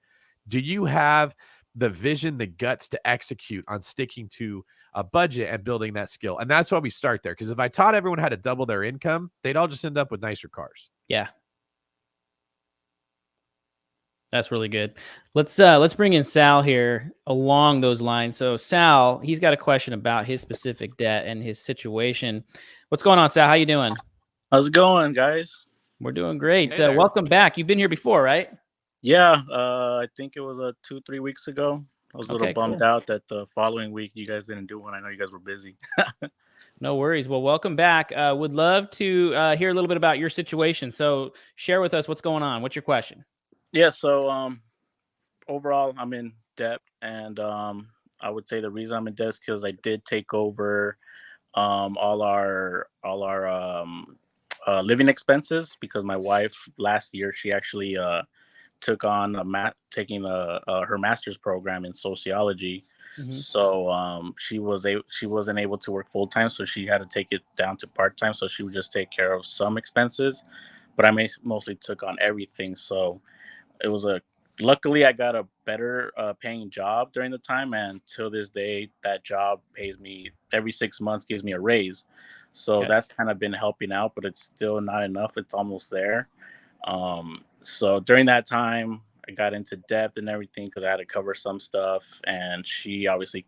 Do you have the vision, the guts to execute on sticking to a budget and building that skill? And that's why we start there. Because if I taught everyone how to double their income, they'd all just end up with nicer cars. Yeah. That's really good. Let's bring in Sal here along those lines. So Sal, he's got a question about his specific debt and his situation. What's going on, Sal? How you doing? How's it going, guys? We're doing great. Hey there. Welcome back. You've been here before, right? Yeah, I think it was 2-3 weeks ago. I was a little bummed out that the following week you guys didn't do one. I know you guys were busy. No worries. Well, welcome back. Would love to hear a little bit about your situation. So share with us what's going on. What's your question? Yeah, so overall, I'm in debt, and I would say the reason I'm in debt is because I did take over all our living expenses, because my wife last year, she actually took on her master's program in sociology. So she wasn't able to work full time, so she had to take it down to part time. So she would just take care of some expenses, but I mostly took on everything. So it was a luckily I got a better paying job during the time, and till this day that job pays me every 6 months, gives me a raise. So Okay. that's kind of been helping out, but it's still not enough. It's almost there. So during that time I got into debt and everything because I had to cover some stuff, and she obviously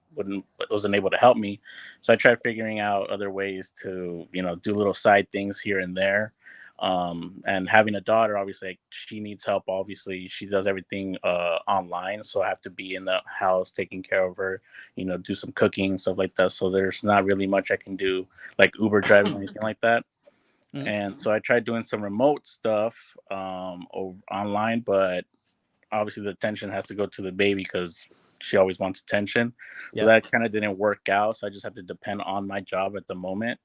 wasn't able to help me. So I tried figuring out other ways to, do little side things here and there. And having a daughter, obviously, like, she needs help. Obviously, she does everything online, so I have to be in the house taking care of her. Do some cooking, stuff like that. So there's not really much I can do, like Uber driving or anything like that. And so I tried doing some remote stuff online, but obviously the attention has to go to the baby because she always wants attention. So Yep. that kind of didn't work out. So I just had to depend on my job at the moment.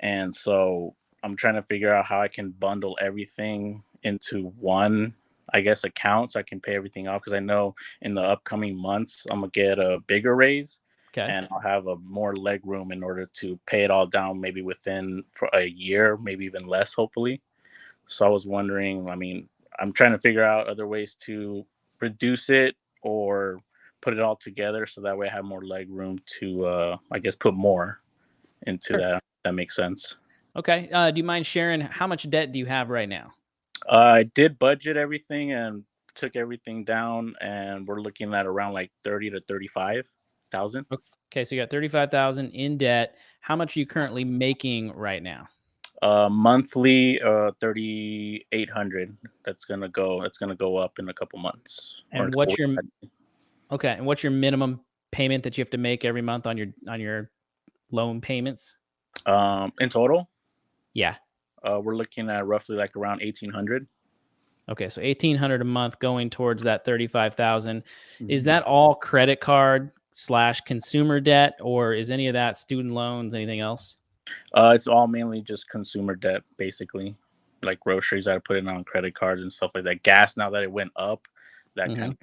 And so I'm trying to figure out how I can bundle everything into one, I guess, account so I can pay everything off. Because I know in the upcoming months, I'm going to get a bigger raise. Okay. And I'll have a more leg room in order to pay it all down, maybe within for a year, maybe even less, hopefully. So I was wondering, I mean, I'm trying to figure out other ways to reduce it or put it all together so that way I have more leg room to, I guess, put more into Sure. that. That makes sense. Okay. Do you mind sharing how much debt do you have right now? I did budget everything and took everything down, and we're looking at around like 30 to 35,000. Okay, so you got 35,000 in debt. How much are you currently making right now? Monthly, 3,800. That's gonna go. That's gonna go up in a couple months. And what's your minimum payment that you have to make every month on your loan payments? In total? Yeah. We're looking at roughly like around 1,800. Okay, so 1,800 a month going towards that 35,000. Is Mhm. that all credit card / consumer debt, or is any of that student loans, anything else? It's all mainly just consumer debt, basically, like groceries. I put it on credit cards and stuff like that. Gas, now that it went up, that kind of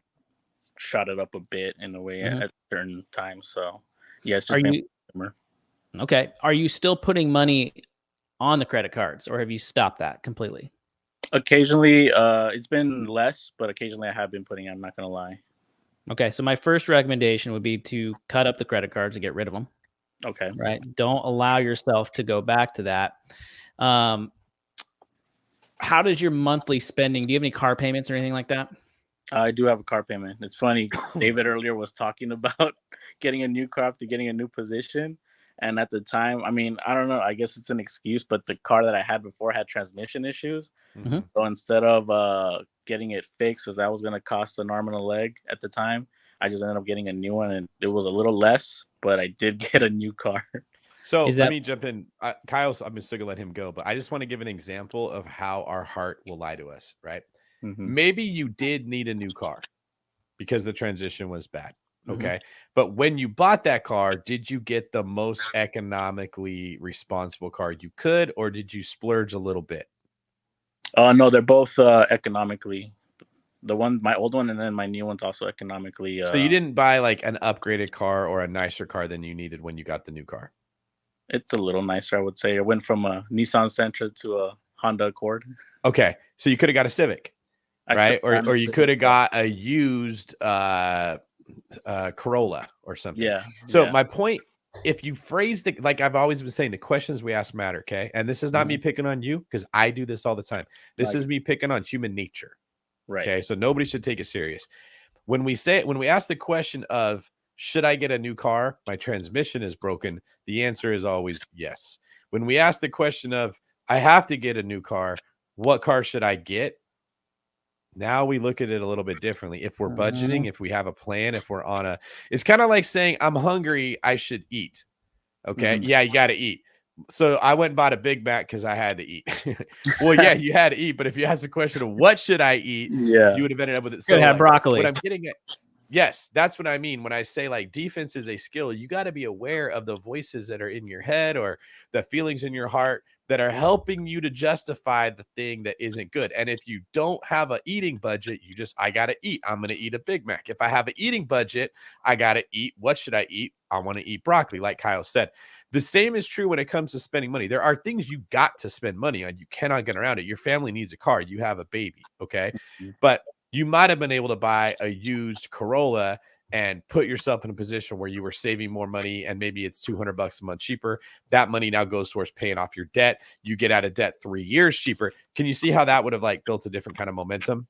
shot it up a bit in a way at certain times. So yeah, it's just mainly consumer. Okay? Are you still putting money on the credit cards, or have you stopped that completely? Occasionally, it's been less, but occasionally I have been putting. I'm not gonna lie. Okay, so my first recommendation would be to cut up the credit cards and get rid of them. Okay. Right? Don't allow yourself to go back to that. How does your monthly spending? Do you have any car payments or anything like that? I do have a car payment. It's funny. David earlier was talking about getting a new car after getting a new position. And at the time, I mean, I don't know. I guess it's an excuse, but the car that I had before had transmission issues. So instead of getting it fixed, because that was going to cost an arm and a leg at the time, I just ended up getting a new one, and it was a little less, but I did get a new car. So let me jump in. Kyle's, I'm still gonna let him go, but I just want to give an example of how our heart will lie to us, right? Maybe you did need a new car because the transition was bad. Okay. But when you bought that car, did you get the most economically responsible car you could, or did you splurge a little bit? No, they're both economically. My old one, and then my new one's also economically. So you didn't buy like an upgraded car or a nicer car than you needed when you got the new car? It's a little nicer, I would say. I went from a Nissan Sentra to a Honda Accord. Okay. So you could have got a Civic, right? Or you could have got a used Corolla or something. Yeah. So my point, if you phrase like I've always been saying, the questions we ask matter. Okay. And this is not me picking on you, because I do this all the time. This is me picking on human nature. Right. Okay. So nobody should take it serious. When we ask the question of, should I get a new car? My transmission is broken. The answer is always yes. When we ask the question of, I have to get a new car, what car should I get? Now we look at it a little bit differently. If we're budgeting, if we have a plan, if we're on it's kind of like saying, I'm hungry, I should eat. Okay. Yeah, you got to eat. So I went and bought a Big Mac because I had to eat. Well, yeah, you had to eat. But if you ask the question of what should I eat, you would have ended up with it. So have broccoli. What I'm getting at, yes, that's what I mean. When I say like defense is a skill, you got to be aware of the voices that are in your head or the feelings in your heart that are helping you to justify the thing that isn't good. And if you don't have an eating budget, I got to eat. I'm going to eat a Big Mac. If I have an eating budget, I got to eat. What should I eat? I want to eat broccoli, like Kyle said. The same is true when it comes to spending money. There are things you got to spend money on. You cannot get around it. Your family needs a car. You have a baby. Okay. But you might have been able to buy a used Corolla and put yourself in a position where you were saving more money, and maybe it's $200 a month cheaper. That money now goes towards paying off your debt. You get out of debt 3 years cheaper. Can you see how that would have like built a different kind of momentum?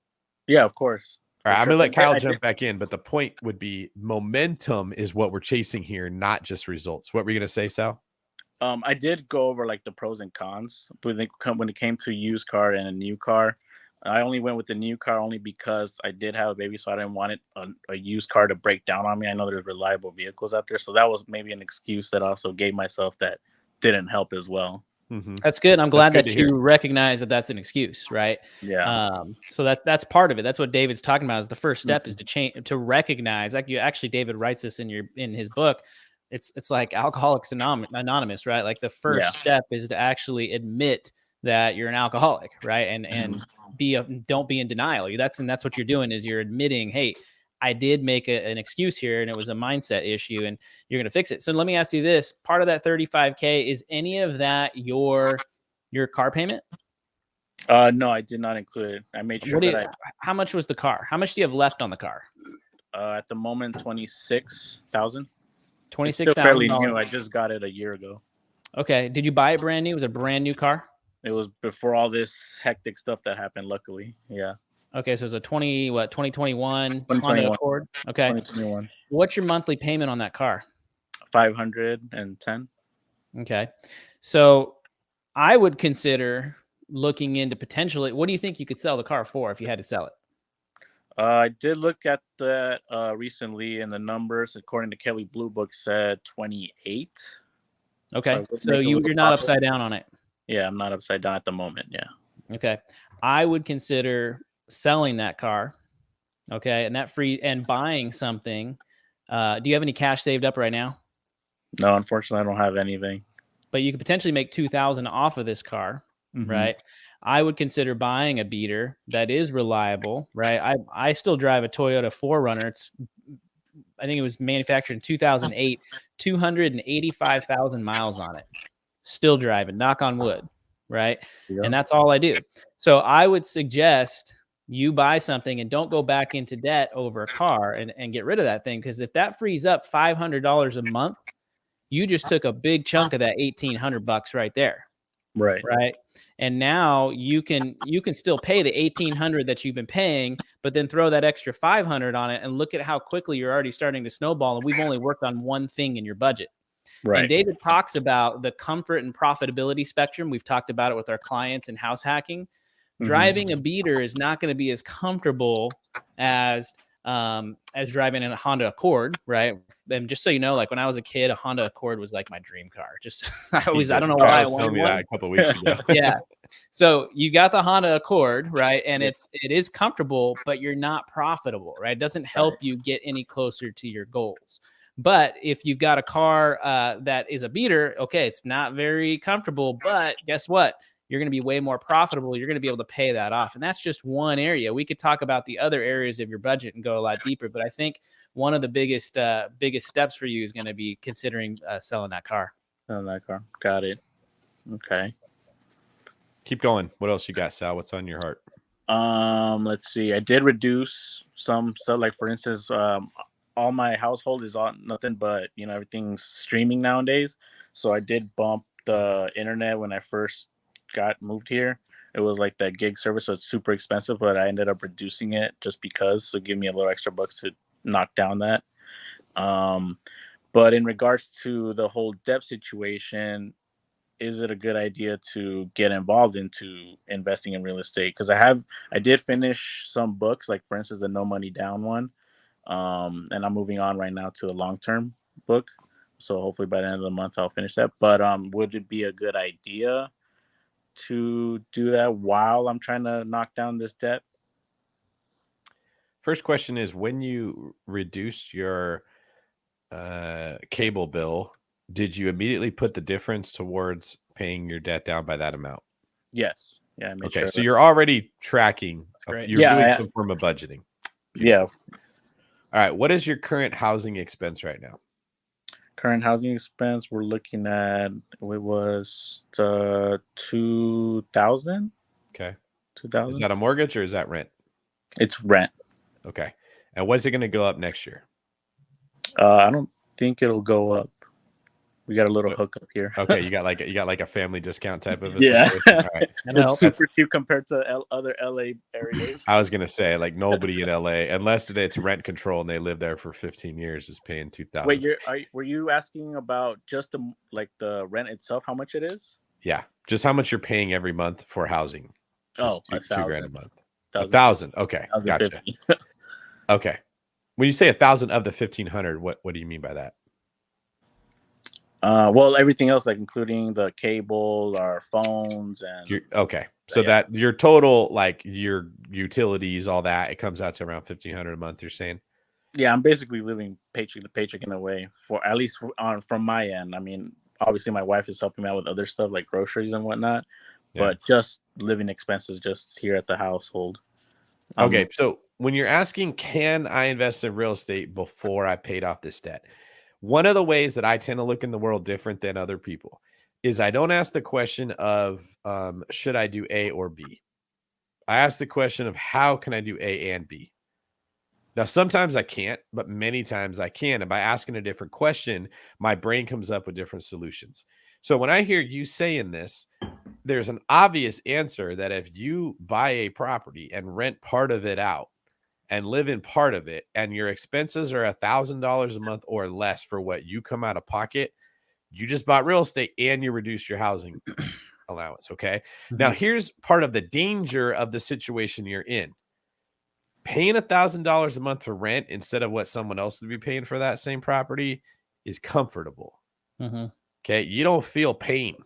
Yeah, of course. All right, I'm Sure. gonna let Kyle I jump did- back in, but the point would be momentum is what we're chasing here, not just results. What were you gonna say, Sal? I did go over like the pros and cons when it came to used car and a new car. I only went with the new car only because I did have a baby, so I didn't want a used car to break down on me. I know there's reliable vehicles out there, so that was maybe an excuse that I also gave myself that didn't help as well. Mm-hmm. That's good. I'm glad good that to you hear. recognize that that's an excuse, right? Yeah. So that's part of it. That's what David's talking about. Is the first step is to change, to recognize. Like David writes this in his book. It's like Alcoholics Anonymous, right? Like the first step is to actually admit that you're an alcoholic, right? And don't be in denial. That's what you're doing is you're admitting, hey, I did make an excuse here, and it was a mindset issue, and you're going to fix it. So let me ask you this: part of that $35K, is any of that your car payment? No, I did not include it. I made sure how much was the car? How much do you have left on the car? At the moment, 26,000. $26,000. Fairly new. I just got it a year ago. Okay. Did you buy it brand new? It was a brand new car? It was before all this hectic stuff that happened, luckily. Yeah. Okay, so it's a 2021 Honda Accord. Okay. 2021. What's your monthly payment on that car? 510. Okay. So I would consider looking into potentially, what do you think you could sell the car for if you had to sell it? I did look at that recently, and the numbers, according to Kelly Blue Book, said 28. Okay. So you're not upside down on it. Yeah, I'm not upside down at the moment. Yeah. Okay. I would consider selling that car. Okay. And buying something. Do you have any cash saved up right now? No, unfortunately, I don't have anything. But you could potentially make $2,000 off of this car, right? I would consider buying a beater that is reliable, right? I still drive a Toyota 4Runner. I think it was manufactured in 2008, 285,000 miles on it. Still driving, knock on wood, right? Yeah. And that's all I do. So I would suggest you buy something and don't go back into debt over a car and get rid of that thing. Because if that frees up $500 a month, you just took a big chunk of that $1,800 right there. Right. And now you can still pay the $1,800 that you've been paying, but then throw that extra $500 on it and look at how quickly you're already starting to snowball. And we've only worked on one thing in your budget. Right. And David talks about the comfort and profitability spectrum. We've talked about it with our clients in house hacking. Driving a beater is not going to be as comfortable as driving in a Honda Accord, right? And just so you know, like when I was a kid, a Honda Accord was like my dream car. Just I don't know why I wanted one. That a couple of weeks ago. Yeah. So you got the Honda Accord, right? And it is comfortable, but you're not profitable, right? It doesn't help you get any closer to your goals. But if you've got a car that is a beater, okay, it's not very comfortable, but guess what? You're going to be way more profitable. You're going to be able to pay that off. And that's just one area. We could talk about the other areas of your budget and go a lot deeper. But I think one of the biggest steps for you is going to be considering selling that car. Selling that car. Got it. Okay. Keep going. What else you got, Sal? What's on your heart? Let's see. I did reduce some. So like, for instance, all my household is on nothing but, everything's streaming nowadays. So I did bump the internet when I first got moved here. It was like that gig service, so it's super expensive, but I ended up reducing it just because, so give me a little extra bucks to knock down that. But in regards to the whole debt situation, is it a good idea to get involved into investing in real estate? Because I did finish some books, like for instance the No Money Down one, and I'm moving on right now to the long-term book, so hopefully by the end of the month I'll finish that. But would it be a good idea to do that while I'm trying to knock down this debt? First question is, when you reduced your cable bill, did you immediately put the difference towards paying your debt down by that amount? Yes. Yeah. I made okay. Sure So you're already tracking. You're doing some form of budgeting. Beautiful. Yeah. All right. What is your current housing expense right now? Current housing expense, we're looking at, it was 2,000. Okay. 2,000. Is that a mortgage or is that rent? It's rent. Okay. And what's it going to go up next year? I don't think it'll go up. We got a little hookup here. Okay, you got like a family discount type of a Yeah. situation. All right. It's super cheap compared to other LA areas. I was gonna say like nobody in LA, unless it's rent control and they live there for 15 years, is paying $2,000. Wait, were you asking about just the rent itself? How much it is? Yeah, just how much you're paying every month for housing. Oh, $2,000 a month. 1,000. Okay, gotcha. Okay, when you say 1,000 of the 1,500, what do you mean by that? Well, everything else, like including the cable, our phones, and so that your total, like your utilities, all that, it comes out to around 1,500 a month. You're saying? Yeah, I'm basically living paycheck to paycheck in a way, for at least from my end. I mean, obviously my wife is helping me out with other stuff like groceries and whatnot, but just living expenses just here at the household. Okay, so when you're asking, can I invest in real estate before I paid off this debt? One of the ways that I tend to look in the world different than other people is I don't ask the question of should I do A or B. I ask the question of how can I do A and B. Now, sometimes I can't, but many times I can. And by asking a different question, my brain comes up with different solutions. So when I hear you saying this, there's an obvious answer that if you buy a property and rent part of it out and live in part of it, and your expenses are $1,000 a month or less for what you come out of pocket, you just bought real estate and you reduced your housing allowance. Okay. Mm-hmm. Now, here's part of the danger of the situation you're in. Paying $1,000 a month for rent instead of what someone else would be paying for that same property is comfortable. Mm-hmm. Okay. You don't feel pain.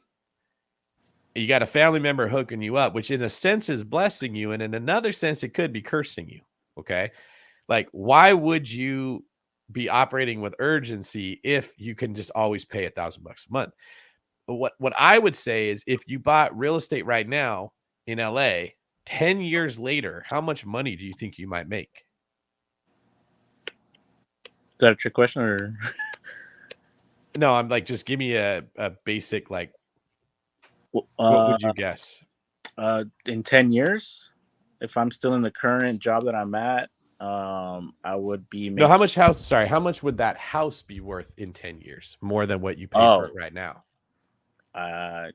You got a family member hooking you up, which in a sense is blessing you. And in another sense, it could be cursing you. Okay. Like, why would you be operating with urgency if you can just always pay $1,000 a month? But what I would say is if you bought real estate right now in LA, 10 years later, how much money do you think you might make? Is that a trick question or? No, I'm like, just give me a basic, like, what would you guess? In 10 years, if I'm still in the current job that I'm at, I would be making... No, how much would that house be worth in 10 years? More than what you pay for it right now? I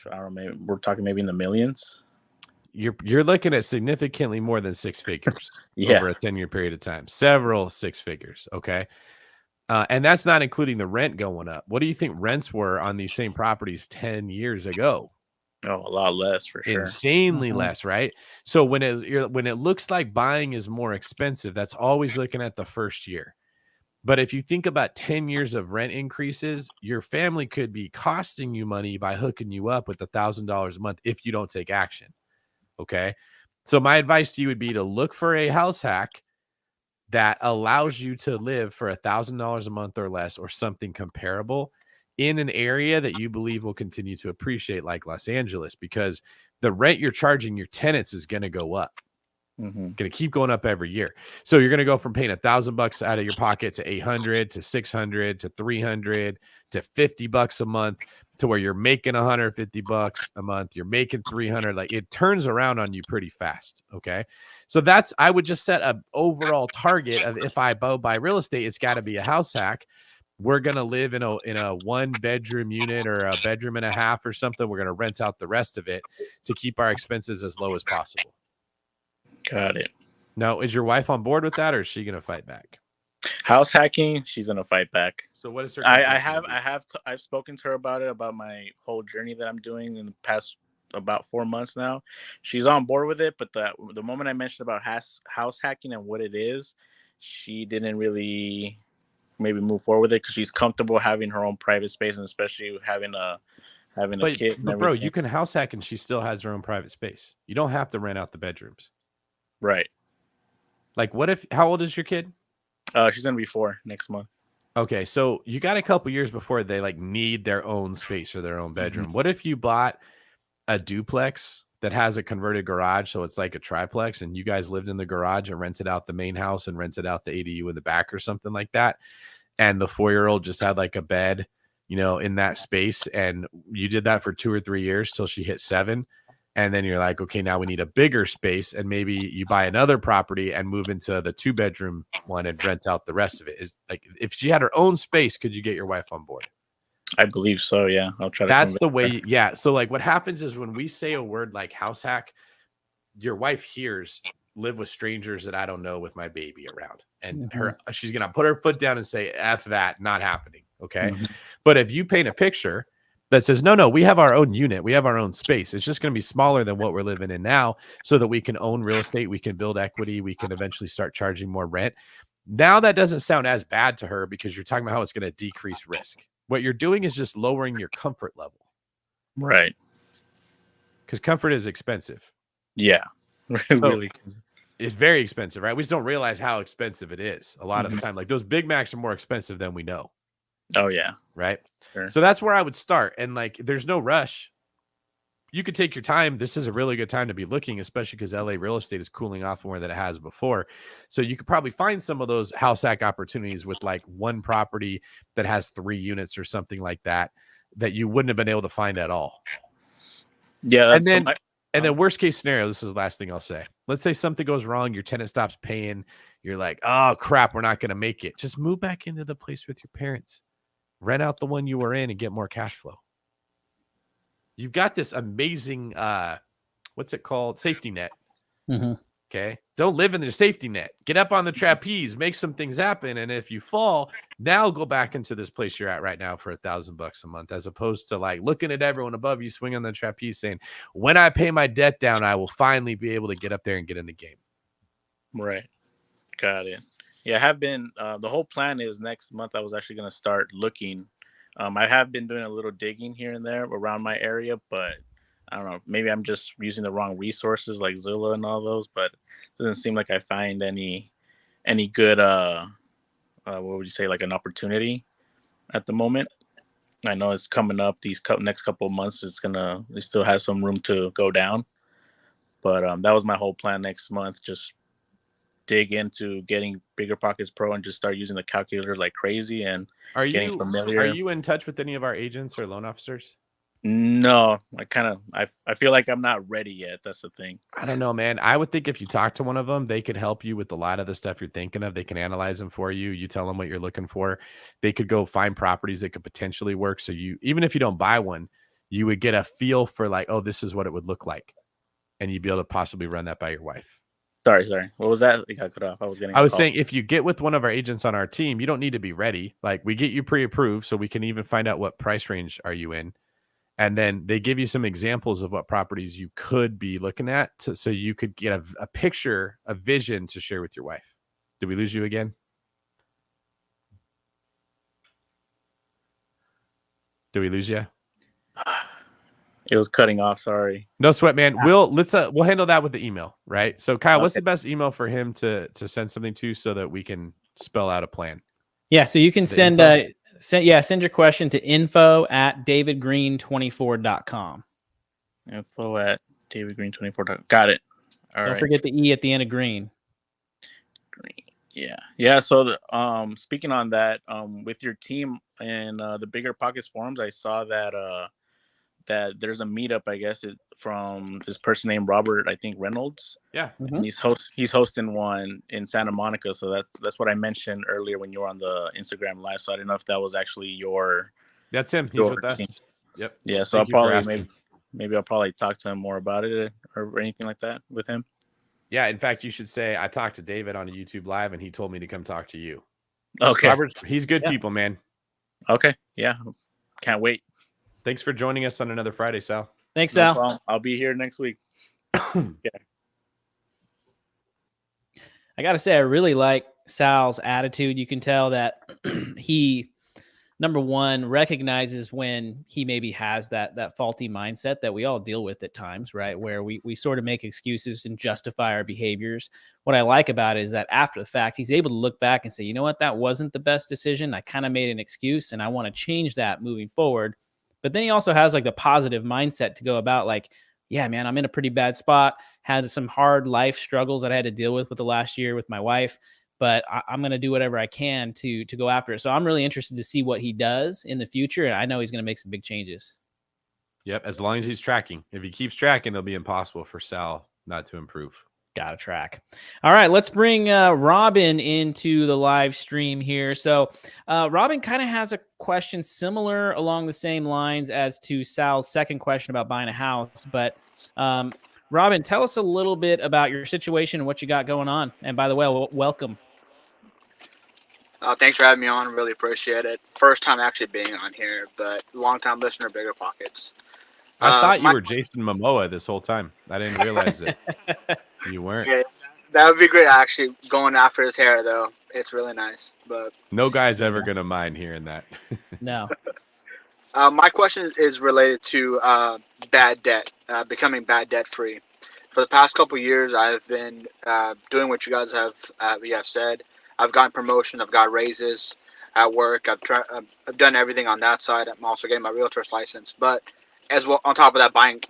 don't know, maybe we're talking maybe in the millions. You're looking at significantly more than six figures over a 10-year period of time. Several six figures, okay? And that's not including the rent going up. What do you think rents were on these same properties 10 years ago? Oh, a lot less for sure. Insanely less, right? So when it looks like buying is more expensive, that's always looking at the first year. But if you think about 10 years of rent increases, your family could be costing you money by hooking you up with $1,000 a month if you don't take action. Okay. So my advice to you would be to look for a house hack that allows you to live for $1,000 a month or less, or something comparable, in an area that you believe will continue to appreciate, like Los Angeles, because the rent you're charging your tenants is going to go up. Mm-hmm. It's going to keep going up every year. So you're going to go from paying $1,000 out of your pocket to $800 to $600 to $300 to $50 a month, to where you're making $150 a month. You're making $300. Like, it turns around on you pretty fast. Okay. So I would just set an overall target of, if I buy real estate, it's got to be a house hack. We're going to live in a 1-bedroom unit or a bedroom and a half or something. We're going to rent out the rest of it to keep our expenses as low as possible. Got it. Now, is your wife on board with that, or is she going to fight back? House hacking, she's going to fight back. So what is her? I've spoken to her about it, about my whole journey that I'm doing in the past about 4 months now. She's on board with it, but the moment I mentioned about house hacking and what it is, she didn't really maybe move forward with it, because she's comfortable having her own private space, and especially having a kid. But bro, you can house hack and she still has her own private space. You don't have to rent out the bedrooms. Right. Like, how old is your kid? She's gonna be 4 next month. Okay, so you got a couple years before they like need their own space or their own bedroom. Mm-hmm. What if you bought a duplex that has a converted garage, so it's like a triplex, and you guys lived in the garage and rented out the main house and rented out the ADU in the back or something like that, and the 4-year-old just had like a bed, in that space, and you did that for 2 or 3 years till she hit 7, And then you're like, okay, now we need a bigger space. And maybe you buy another property and move into the 2-bedroom one and rent out the rest of it. Is like, if she had her own space, could you get your wife on board? I believe so. Yeah. I'll try to. That's the way. Yeah. So like what happens is when we say a word like house hack, your wife hears live with strangers that I don't know with my baby around. And she's going to put her foot down and say, F that, not happening. Okay. But if you paint a picture that says, no, we have our own unit. We have our own space. It's just going to be smaller than what we're living in now so that we can own real estate. We can build equity. We can eventually start charging more rent. Now that doesn't sound as bad to her because you're talking about how it's going to decrease risk. What you're doing is just lowering your comfort level. Right. Because comfort is expensive. Yeah. Really. It's very expensive, right? We just don't realize how expensive it is a lot of the time. Like those Big Macs are more expensive than we know. Oh, yeah. Right. Sure. So that's where I would start. And like, there's no rush. You could take your time. This is a really good time to be looking, especially because LA real estate is cooling off more than it has before. So you could probably find some of those house hack opportunities with like one property that has 3 units or something like that you wouldn't have been able to find at all. Yeah. And then worst case scenario, this is the last thing I'll say. Let's say something goes wrong. Your tenant stops paying. You're like, oh crap, we're not going to make it. Just move back into the place with your parents. Rent out the one you were in and get more cash flow. You've got this amazing, what's it called? Safety net. Okay. Don't live in the safety net. Get up on the trapeze, make some things happen. And if you fall, now go back into this place you're at right now for $1,000 a month, as opposed to like looking at everyone above you swinging on the trapeze saying, when I pay my debt down, I will finally be able to get up there and get in the game. Right. Got it. Yeah, I have been, the whole plan is next month I was actually going to start looking. I have been doing a little digging here and there around my area, but I don't know, maybe I'm just using the wrong resources like Zillow and all those, but it doesn't seem like I find any good, what would you say, like an opportunity at the moment. I know it's coming up these next couple of months. It still has some room to go down, but that was my whole plan next month. Just dig into getting Bigger Pockets Pro and just start using the calculator like crazy and getting familiar. Are you in touch with any of our agents or loan officers? No, I feel like I'm not ready yet. That's the thing. I don't know, man. I would think if you talk to one of them, they could help you with a lot of the stuff you're thinking of. They can analyze them for you. You tell them what you're looking for. They could go find properties that could potentially work. So even if you don't buy one, you would get a feel for like, oh, this is what it would look like. And you'd be able to possibly run that by your wife. Sorry. What was that? I got cut off. I was saying, if you get with one of our agents on our team, you don't need to be ready. Like we get you pre-approved so we can even find out what price range are you in. And then they give you some examples of what properties you could be looking at so you could get a picture, a vision to share with your wife. Did we lose you again? Did we lose you? It was cutting off. Sorry. No sweat, man. We'll handle that with the email, right? So Kyle, what's the best email for him to send something to so that we can spell out a plan? Yeah. So you can send your question to info@davidgreen24.com. info@davidgreen24.com. Got it. Don't forget the E at the end of green. Yeah. So speaking on that, with your team and the Bigger Pockets forums, I saw that that there's a meetup, I guess, from this person named Robert, I think Reynolds. Yeah. And he's hosting one in Santa Monica. So that's what I mentioned earlier when you were on the Instagram live. So I didn't know if that was actually That's him. He's with us. Team. Yep. Yeah. So I'll probably I'll probably talk to him more about it or anything like that with him. Yeah. In fact, you should say I talked to David on a YouTube live and he told me to come talk to you. Okay. Robert, he's good people, man. Okay. Yeah. Can't wait. Thanks for joining us on another Friday, Sal. Thanks, Sal. No, I'll be here next week. Yeah. I got to say, I really like Sal's attitude. You can tell that he, number one, recognizes when he maybe has that faulty mindset that we all deal with at times, right? Where we sort of make excuses and justify our behaviors. What I like about it is that after the fact, he's able to look back and say, you know what, that wasn't the best decision. I kind of made an excuse and I want to change that moving forward. But then he also has like the positive mindset to go about like, yeah, man, I'm in a pretty bad spot. Had some hard life struggles that I had to deal with the last year with my wife, but I'm going to do whatever I can to go after it. So I'm really interested to see what he does in the future. And I know he's going to make some big changes. Yep. As long as he's tracking. If he keeps tracking, it'll be impossible for Sal not to improve. Got to track. All right, let's bring Robin into the live stream here. So Robin kind of has a question similar along the same lines as to Sal's second question about buying a house. But Robin, tell us a little bit about your situation and what you got going on. And by the way, welcome. Thanks for having me on. Really appreciate it. First time actually being on here, but long time listener, Bigger Pockets. I thought you were Jason Momoa this whole time. I didn't realize it. You weren't. Yeah, that would be great. Actually, going after his hair though, it's really nice. But no guy's ever gonna mind hearing that. No. My question is related to bad debt, becoming bad debt free. For the past couple of years, I've been doing what you guys have said. I've gotten promotion. I've got raises at work. I've done everything on that side. I'm also getting my realtor's license, but as well on top of that, buying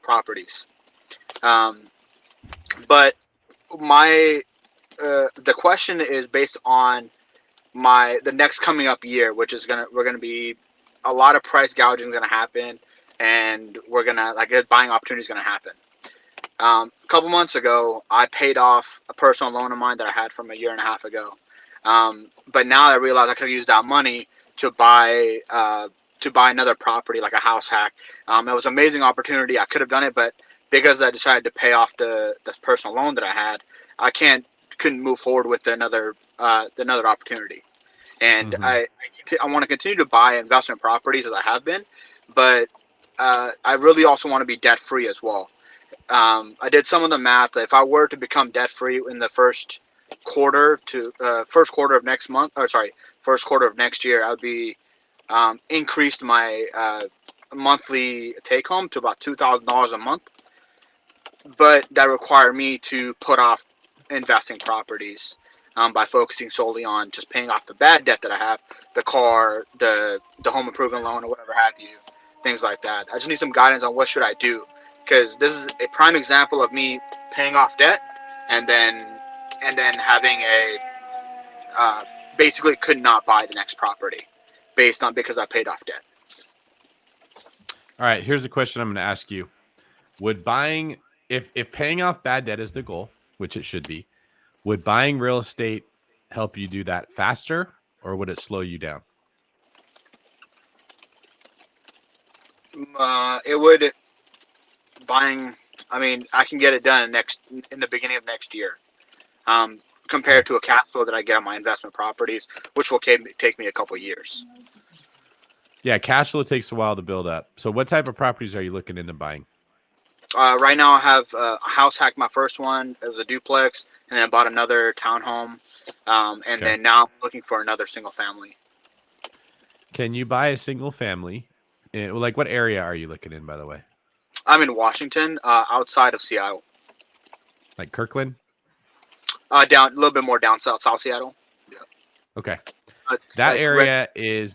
properties. But my the question is based on the next coming up year, which is we're gonna be a lot of price gouging is gonna happen, and we're gonna buying opportunity is gonna happen. A couple months ago, I paid off a personal loan of mine that I had from a year and a half ago. But now I realize I could have used that money to buy another property, like a house hack. It was an amazing opportunity. I could have done it, but because I decided to pay off the personal loan that I had, I couldn't move forward with another opportunity. And I want to continue to buy investment properties as I have been, but I really also want to be debt free as well. I did some of the math. If I were to become debt free in the first quarter of next year, I would be increased my monthly take home to about $2,000 a month. But that required me to put off investing properties by focusing solely on just paying off the bad debt that I have, the car, the home improvement loan, or whatever have you, things like that. I just need some guidance on what should I do, because this is a prime example of me paying off debt and then having basically could not buy the next property because I paid off debt. All right, here's a question I'm going to ask you. Would buying, if paying off bad debt is the goal, which it should be, would buying real estate help you do that faster, or would it slow you down? It would. I can get it done in the beginning of next year, compared to a cash flow that I get on my investment properties, which will take me a couple of years. Yeah, cash flow takes a while to build up. So what type of properties are you looking into buying? Right now I have a house hack, my first one. It was a duplex, and then I bought another townhome, and then now I'm looking for another single family. Can you buy a single family? Like, what area are you looking in, by the way? I'm in Washington, outside of Seattle. Like Kirkland? Down a little bit more down South Seattle. Yeah. Okay. That area is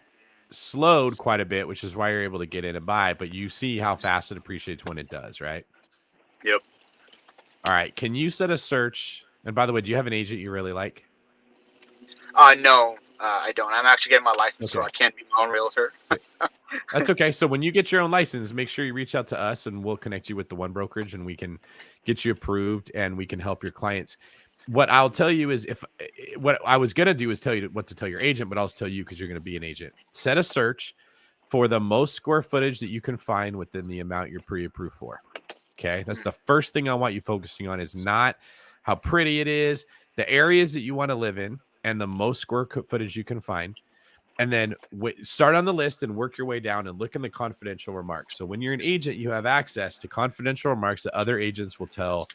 slowed quite a bit, which is why you're able to get in and buy, but you see how fast it appreciates when it does, right? Yep. All right. Can you set a search? And by the way, do you have an agent you really like? No, I don't. I'm actually getting my license, so I can't be my own realtor. That's okay. So when you get your own license, make sure you reach out to us and we'll connect you with the one brokerage and we can get you approved and we can help your clients. What I'll tell you is what I was going to do is tell you what to tell your agent, but I'll tell you because you're going to be an agent. Set a search for the most square footage that you can find within the amount you're pre-approved for. Okay. That's the first thing I want you focusing on, is not how pretty it is, the areas that you want to live in, and the most square footage you can find. And then start on the list and work your way down and look in the confidential remarks. So when you're an agent, you have access to confidential remarks that other agents will tell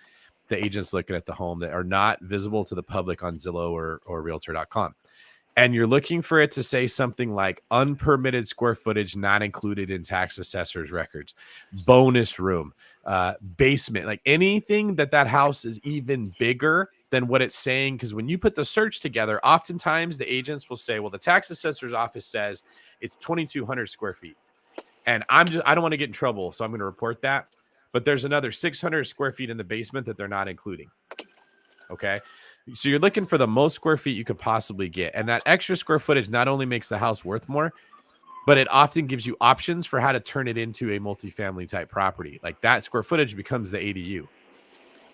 the agents looking at the home that are not visible to the public on Zillow or Realtor.com. And you're looking for it to say something like unpermitted square footage not included in tax assessor's records, bonus room, basement, like anything that house is even bigger than what it's saying. Because when you put the search together, oftentimes the agents will say, well, the tax assessor's office says it's 2,200 square feet. And I don't want to get in trouble, so I'm going to report that. But there's another 600 square feet in the basement that they're not including. Okay. So you're looking for the most square feet you could possibly get. And that extra square footage not only makes the house worth more, but it often gives you options for how to turn it into a multifamily type property. Like that square footage becomes the ADU.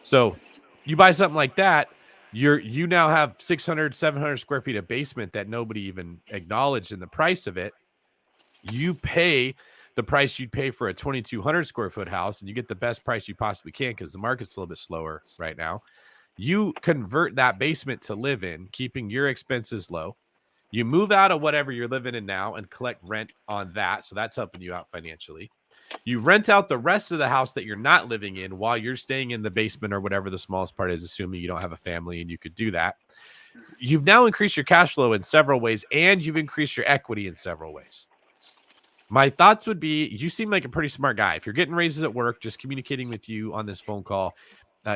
So you buy something like that, you now have 600, 700 square feet of basement that nobody even acknowledged in the price of it. You pay the price you'd pay for a 2,200 square foot house, and you get the best price you possibly can because the market's a little bit slower right now. You convert that basement to live in, keeping your expenses low. You move out of whatever you're living in now and collect rent on that. So that's helping you out financially. You rent out the rest of the house that you're not living in while you're staying in the basement or whatever the smallest part is, assuming you don't have a family and you could do that. You've now increased your cash flow in several ways, and you've increased your equity in several ways. My thoughts would be, you seem like a pretty smart guy. If you're getting raises at work, just communicating with you on this phone call,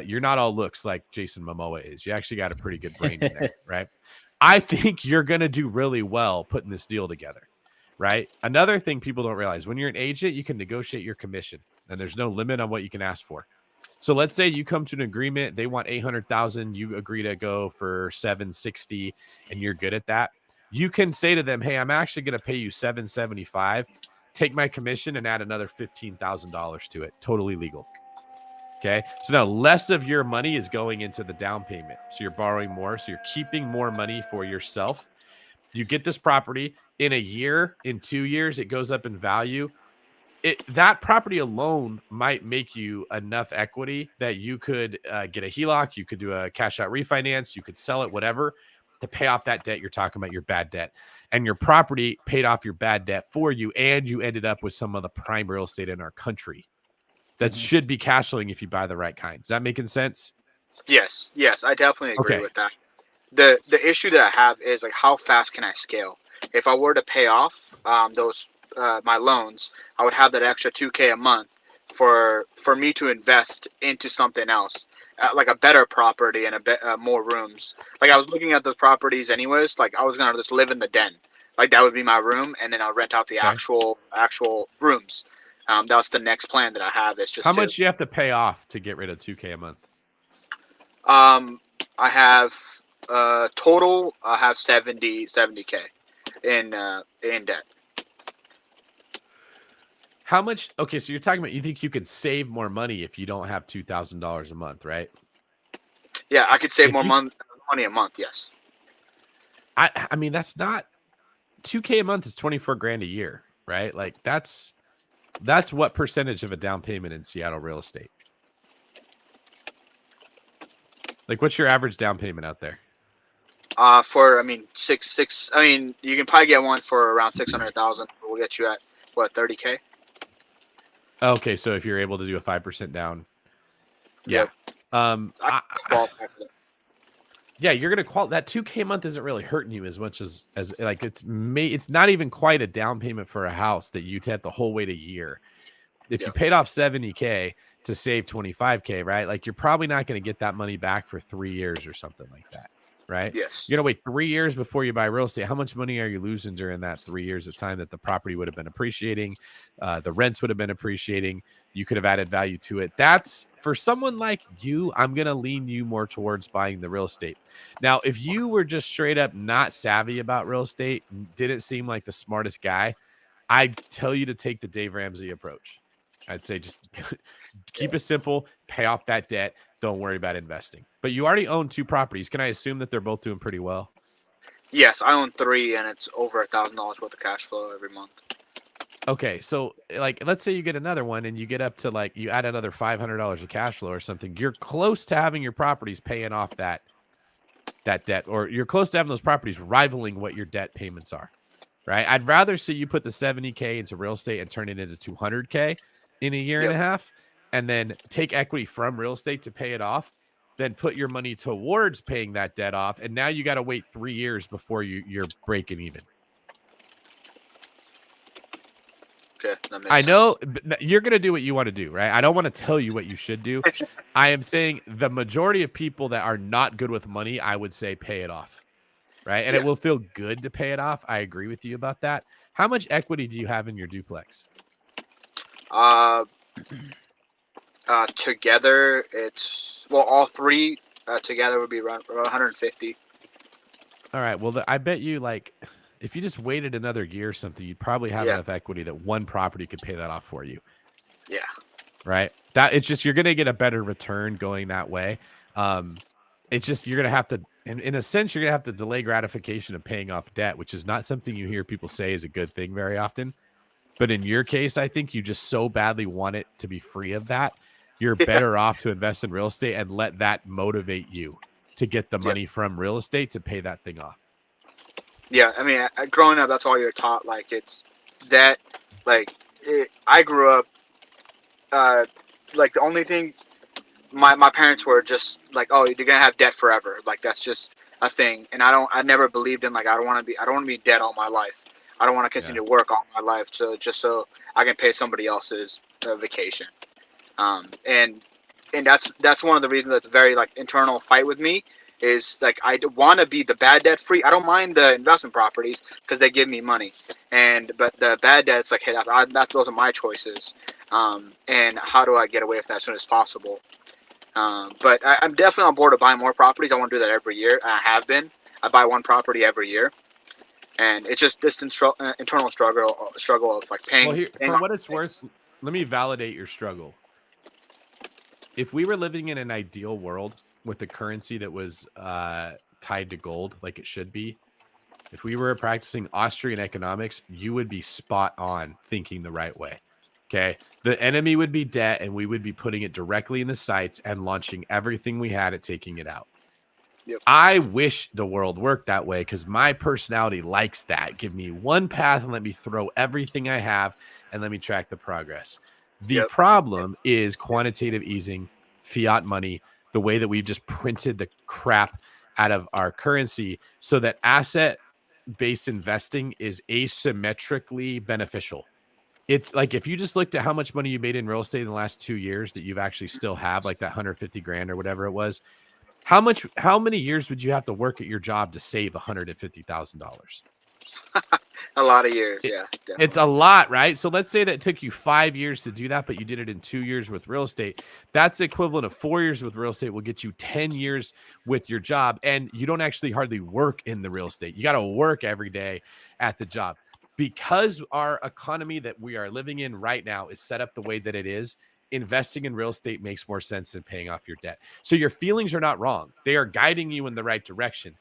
you're not all looks like Jason Momoa is. You actually got a pretty good brain in there, right? I think you're going to do really well putting this deal together, right? Another thing people don't realize, when you're an agent, you can negotiate your commission, and there's no limit on what you can ask for. So let's say you come to an agreement, they want 800,000, you agree to go for 760, and you're good at that. You can say to them, hey, I'm actually going to pay you 775, take my commission and add another $15,000 to it. Totally legal. Okay. So now less of your money is going into the down payment. So you're borrowing more. So you're keeping more money for yourself. You get this property in a year, in 2 years, it goes up in value. That property alone might make you enough equity that you could get a HELOC. You could do a cash out refinance. You could sell it, whatever, to pay off that debt you're talking about, your bad debt. And your property paid off your bad debt for you, and you ended up with some of the prime real estate in our country that should be cash flowing if you buy the right kind. Is that making sense? Yes, I definitely agree with that. The issue that I have is, like, how fast can I scale? If I were to pay off those my loans, I would have that extra $2,000 a month for me to invest into something else, like a better property and more rooms. Like, I was looking at those properties anyways. Like, I was gonna just live in the den, like that would be my room, and then I'll rent out the actual rooms. That's the next plan that I have. It's just how much you have to pay off to get rid of $2,000 a month. I have total. I have 70K in debt. How much? Okay, so you're talking about, you think you could save more money if you don't have $2,000 a month, right? Yeah, I could save more money a month. Yes. I mean, that's not $2,000 a month is 24 grand a year, right? Like that's what percentage of a down payment in Seattle real estate? Like, what's your average down payment out there? Six. I mean, you can probably get one for around 600,000. We'll get you at what, 30K? Okay, so if you're able to do a 5% down, yeah. Yeah, you're gonna that $2,000 a month isn't really hurting you as much as like it's not even quite a down payment for a house that you had the whole wait a year. If you paid off 70K to save 25K, right? Like, you're probably not going to get that money back for 3 years or something like that, right? Yes. You're gonna wait 3 years before you buy real estate. How much money are you losing during that 3 years of time that the property would have been appreciating, the rents would have been appreciating? You could have added value to it. That's, for someone like you, I'm gonna lean you more towards buying the real estate. Now, if you were just straight up not savvy about real estate, didn't seem like the smartest guy, I'd tell you to take the Dave Ramsey approach. I'd say just keep it simple, pay off that debt. Don't worry about investing. But you already own 2 properties. Can I assume that they're both doing pretty well? Yes, I own 3, and it's over $1,000 worth of cash flow every month. Okay, so like, let's say you get another one and you get up to, like, you add another $500 of cash flow or something. You're close to having your properties paying off that debt, or you're close to having those properties rivaling what your debt payments are, right? I'd rather see you put the 70K into real estate and turn it into 200K in a year and a half, and then take equity from real estate to pay it off, then put your money towards paying that debt off. And now you got to wait 3 years before you're breaking even. Okay, that makes I sense. know you're going to do what you want to do, right? I don't want to tell you what you should do. I am saying the majority of people that are not good with money, I would say pay it off, right? And it will feel good to pay it off. I agree with you about that. How much equity do you have in your duplex? Together, it's, well, all 3 together would be around 150. All right. Well, I bet you, like, if you just waited another year or something, you'd probably have enough equity that one property could pay that off for you. Yeah. Right. That it's just, you're going to get a better return going that way. It's just, you're going to have to, in a sense, you're going to have to delay gratification of paying off debt, which is not something you hear people say is a good thing very often. But in your case, I think you just so badly want it to be free of that. You're better off to invest in real estate and let that motivate you to get the money from real estate to pay that thing off. Yeah. I mean, growing up, that's all you're taught. Like, it's that, like, I grew up, like, the only thing my parents were just like, oh, you're gonna have debt forever. Like, that's just a thing. And I never believed in, like, I don't want to be dead all my life. I don't want to continue to work all my life so I can pay somebody else's vacation. And that's one of the reasons that's very, like, internal fight with me is, like, I want to be the bad debt free. I don't mind the investment properties because they give me money, but the bad debt's like, hey, those are my choices. And how do I get away with that as soon as possible? But I'm definitely on board to buy more properties. I want to do that every year. I have been. I buy one property every year, and it's just this internal struggle of, like, paying. Well, here, for what it's worth, let me validate your struggle. If we were living in an ideal world with the currency that was tied to gold, like it should be, if we were practicing Austrian economics, you would be spot on thinking the right way. Okay. The enemy would be debt, and we would be putting it directly in the sights and launching everything we had at taking it out. Yep. I wish the world worked that way because my personality likes that. Give me one path and let me throw everything I have and let me track the progress. The problem is quantitative easing, fiat money, the way that we've just printed the crap out of our currency so that asset-based investing is asymmetrically beneficial. It's like, if you just looked at how much money you made in real estate in the last 2 years that you've actually still have, like that 150 grand or whatever it was, how many years would you have to work at your job to save $150,000? A lot of years. Yeah. Definitely. It's a lot, right? So let's say that it took you 5 years to do that, but you did it in 2 years with real estate. That's the equivalent of 4 years with real estate will get you 10 years with your job. And you don't actually hardly work in the real estate. You got to work every day at the job. Because our economy that we are living in right now is set up the way that it is, investing in real estate makes more sense than paying off your debt. So your feelings are not wrong. They are guiding you in the right direction.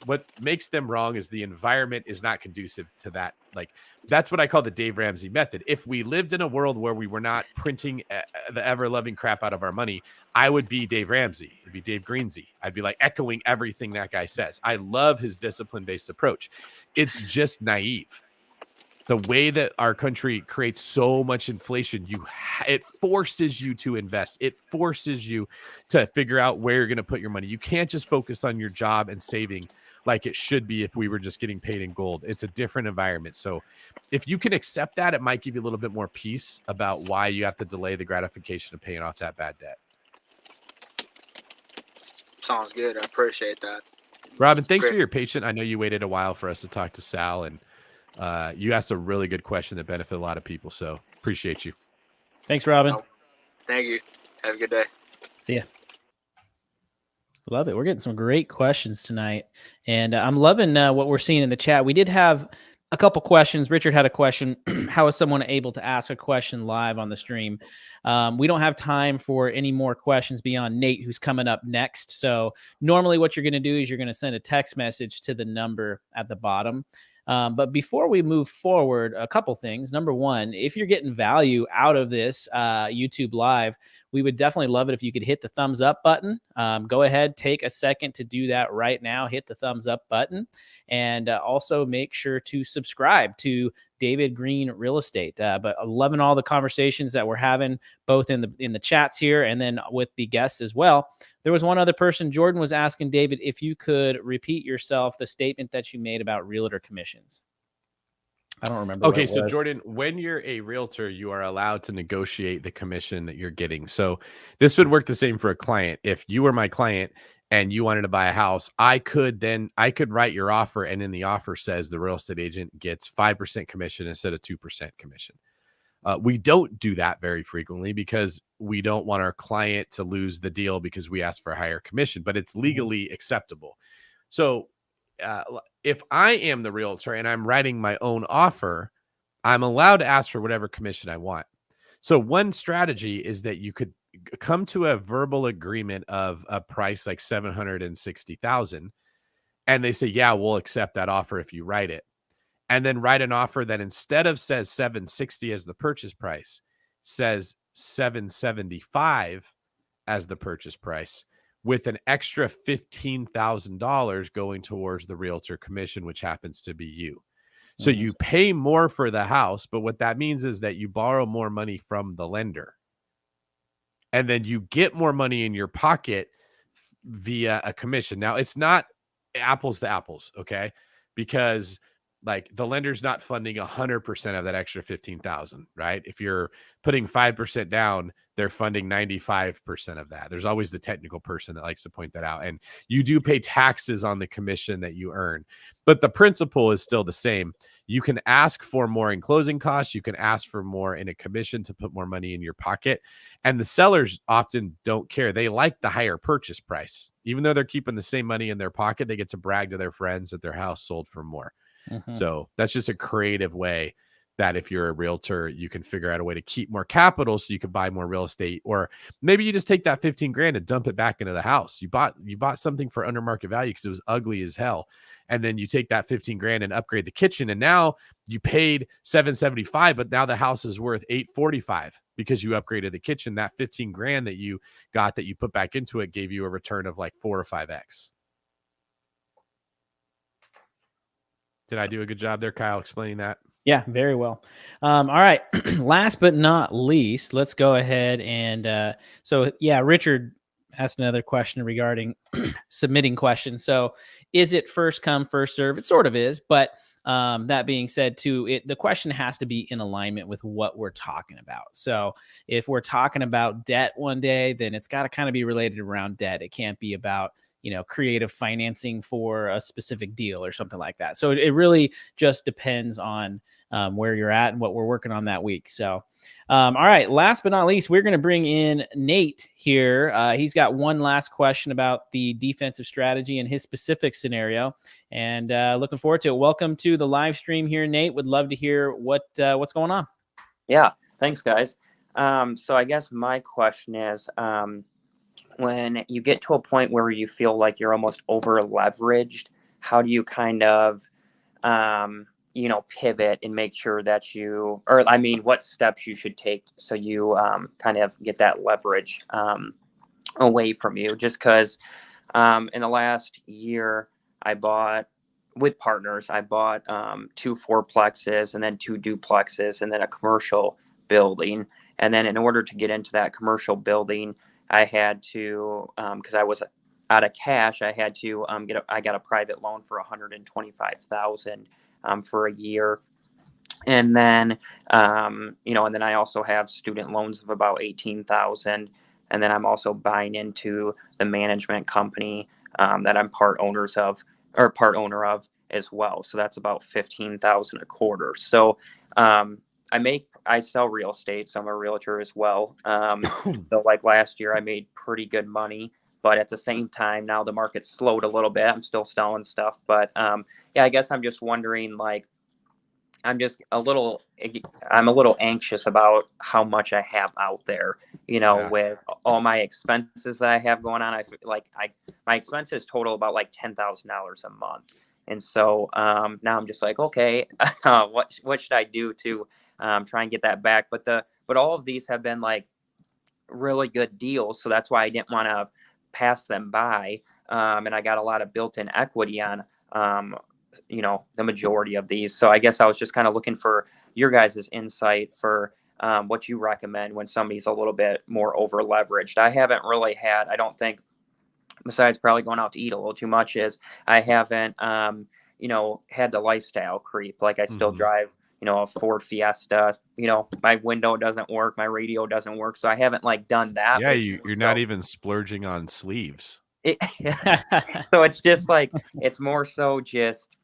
What makes them wrong is the environment is not conducive to that. Like, that's what I call the Dave Ramsey method. If we lived in a world where we were not printing the ever-loving crap out of our money, I would be Dave Ramsey. It'd be Dave Greensey. I'd be like echoing everything that guy says. I love his discipline-based approach. It's just naive. The way that our country creates so much inflation, it forces you to invest. It forces you to figure out where you're going to put your money. You can't just focus on your job and saving like it should be if we were just getting paid in gold. It's a different environment. So if you can accept that, it might give you a little bit more peace about why you have to delay the gratification of paying off that bad debt. Sounds good. I appreciate that. Robin, thanks for your patience. I know you waited a while for us to talk to Sal, and you asked a really good question that benefited a lot of people. So appreciate you. Thanks, Robin. Thank you. Have a good day. See ya. Love it. We're getting some great questions tonight, and I'm loving what we're seeing in the chat. We did have a couple questions. Richard had a question. How is someone able to ask a question live on the stream? We don't have time for any more questions beyond Nate, who's coming up next. So normally what you're going to do is you're going to send a text message to the number at the bottom. But before we move forward, a couple things. Number one, if you're getting value out of this YouTube Live, we would definitely love it if you could hit the thumbs up button. Go ahead, take a second to do that right now. Hit the thumbs up button. And also make sure to subscribe to David Greene Real Estate. But I'm loving all the conversations that we're having, both in the chats here and then with the guests as well. There was one other person. Jordan was asking David if you could repeat yourself the statement that you made about realtor commissions. I don't remember. Okay, so Jordan, when you're a realtor, you are allowed to negotiate the commission that you're getting. So this would work the same for a client. If you were my client and you wanted to buy a house, I could write your offer, and in the offer says the real estate agent gets 5% commission instead of 2% commission. We don't do that very frequently because we don't want our client to lose the deal because we ask for a higher commission, but it's legally acceptable. So if I am the realtor and I'm writing my own offer, I'm allowed to ask for whatever commission I want. So one strategy is that you could come to a verbal agreement of a price like 760,000, and they say, yeah, we'll accept that offer if you write it. And then write an offer that instead of says 760 as the purchase price, says 775 as the purchase price, with an extra $15,000 going towards the realtor commission, which happens to be you. So you pay more for the house, but what that means is that you borrow more money from the lender. And then you get more money in your pocket via a commission. Now, it's not apples to apples, okay? Because like the lender's not funding 100% of that extra 15,000, right? If you're putting 5% down, they're funding 95% of that. There's always the technical person that likes to point that out. And you do pay taxes on the commission that you earn, but the principle is still the same. You can ask for more in closing costs. You can ask for more in a commission to put more money in your pocket. And the sellers often don't care. They like the higher purchase price. Even though they're keeping the same money in their pocket, they get to brag to their friends that their house sold for more. So that's just a creative way that if you're a realtor, you can figure out a way to keep more capital so you can buy more real estate. Or maybe you just take that 15 grand and dump it back into the house. You bought something for under market value because it was ugly as hell. And then you take that 15 grand and upgrade the kitchen. And now you paid 775, but now the house is worth 845 because you upgraded the kitchen. That 15 grand that you got that you put back into it gave you a return of like 4 or 5x. Did I do a good job there, Kyle, explaining that? Yeah, very well. All right. Last but not least, let's go ahead and Richard asked another question regarding submitting questions. So is it first come, first serve? It sort of is, but that being said too, the question has to be in alignment with what we're talking about. So if we're talking about debt one day, then it's got to kind of be related around debt. It can't be about creative financing for a specific deal or something like that. So it really just depends on where you're at and what we're working on that week. So, all right, last but not least, we're going to bring in Nate here. He's got one last question about the defensive strategy and his specific scenario, and looking forward to it. Welcome to the live stream here, Nate. Would love to hear what's going on. Yeah, thanks, guys. So I guess my question is, when you get to a point where you feel like you're almost over leveraged, how do you kind of, pivot and make sure that what steps you should take so you kind of get that leverage away from you? Just because in the last year, I bought with partners, 2 fourplexes and then 2 duplexes and then a commercial building. And then in order to get into that commercial building, I had to, because I was out of cash, I had to I got a private loan for $125,000 for a year. And then, and then I also have student loans of about $18,000. And then I'm also buying into the management company that I'm part owner of as well. So that's about $15,000 a quarter. So I sell real estate, so I'm a realtor as well. So like last year, I made pretty good money, but at the same time, now the market's slowed a little bit. I'm still selling stuff, but I guess I'm just wondering, like, I'm a little anxious about how much I have out there, with all my expenses that I have going on. I feel like my expenses total about like $10,000 a month. And so now I'm just like, okay, what should I do to try and get that back? But all of these have been like really good deals. So that's why I didn't want to pass them by. And I got a lot of built-in equity on, the majority of these. So I guess I was just kind of looking for your guys' insight for what you recommend when somebody's a little bit more over leveraged. I haven't really had, I don't think, besides probably going out to eat a little too much, is I haven't, had the lifestyle creep. Like I still drive, a Ford Fiesta, my window doesn't work. My radio doesn't work. So I haven't done that. Yeah. You're not even splurging on sleeves. So it's just it's more so just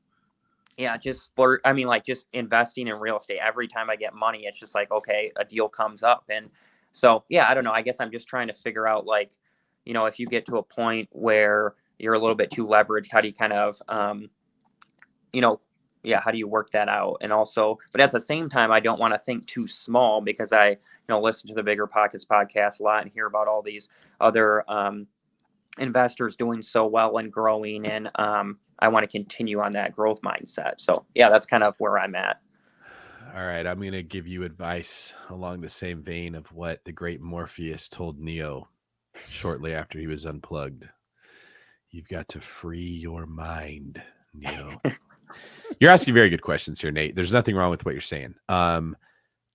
splurge. I mean, just investing in real estate. Every time I get money, it's just okay, a deal comes up. And so, I don't know. I guess I'm just trying to figure out if you get to a point where you're a little bit too leveraged, how do you kind of, how do you work that out? And also, but at the same time, I don't want to think too small, because I, listen to the Bigger Pockets podcast a lot and hear about all these other investors doing so well and growing. And I want to continue on that growth mindset. So yeah, that's kind of where I'm at. All right. I'm going to give you advice along the same vein of what the great Morpheus told Neo shortly after he was unplugged. You've got to free your mind, Neo. You're asking very good questions here, Nate. There's nothing wrong with what you're saying.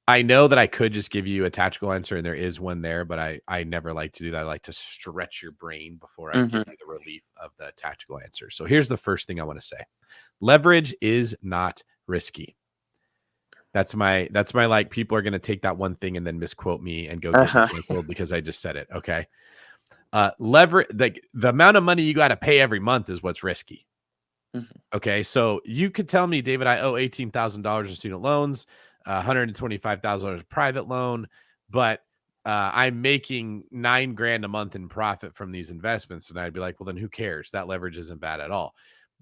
I know that I could just give you a tactical answer, and there is one there, but I never like to do that. I like to stretch your brain before I give you the relief of the tactical answer. So here's the first thing I want to say. Leverage is not risky. That's my like, people are going to take that one thing and then misquote me and go get canceled because I just said it. Okay. Leverage, the amount of money you got to pay every month is what's risky. Okay. So you could tell me, David, I owe $18,000 in student loans, $125,000 private loan, but I'm making $9,000 a month in profit from these investments. And I'd be like, well, then who cares? That leverage isn't bad at all.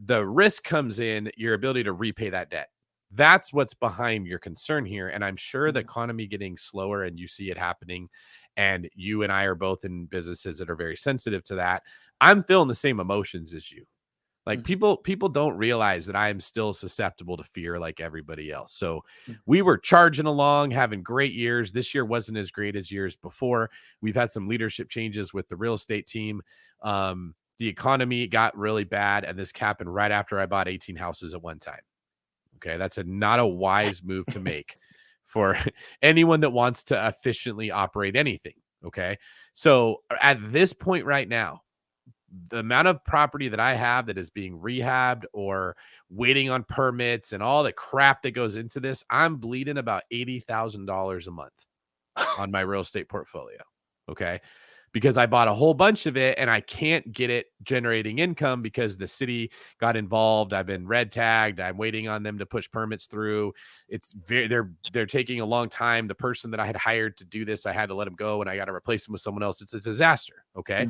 The risk comes in your ability to repay that debt. That's what's behind your concern here. And I'm sure the economy getting slower, and you see it happening, and you and I are both in businesses that are very sensitive to that. I'm feeling the same emotions as you. Like, people don't realize that I am still susceptible to fear like everybody else. So we were charging along, having great years. This year wasn't as great as years before. We've had some leadership changes with the real estate team. The economy got really bad, and this happened right after I bought 18 houses at one time. Okay, that's not a wise move to make for anyone that wants to efficiently operate anything. Okay, so at this point right now, the amount of property that I have that is being rehabbed or waiting on permits and all the crap that goes into this, I'm bleeding about $80,000 a month on my real estate portfolio. Okay. Because I bought a whole bunch of it and I can't get it generating income because the city got involved. I've been red tagged. I'm waiting on them to push permits through. It's they're taking a long time. The person that I had hired to do this, I had to let him go and I got to replace him with someone else. It's a disaster. Okay.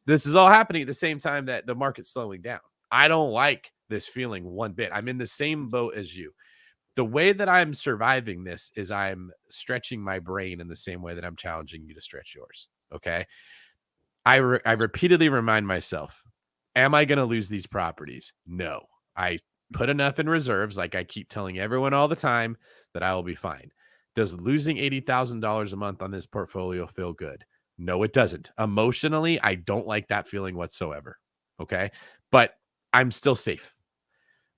This is all happening at the same time that the market's slowing down. I don't like this feeling one bit. I'm in the same boat as you. The way that I'm surviving this is I'm stretching my brain in the same way that I'm challenging you to stretch yours. Okay. I repeatedly remind myself, am I going to lose these properties? No. I put enough in reserves. Like I keep telling everyone all the time, that I will be fine. Does losing $80,000 a month on this portfolio feel good? No, it doesn't. Emotionally, I don't like that feeling whatsoever. Okay. But I'm still safe.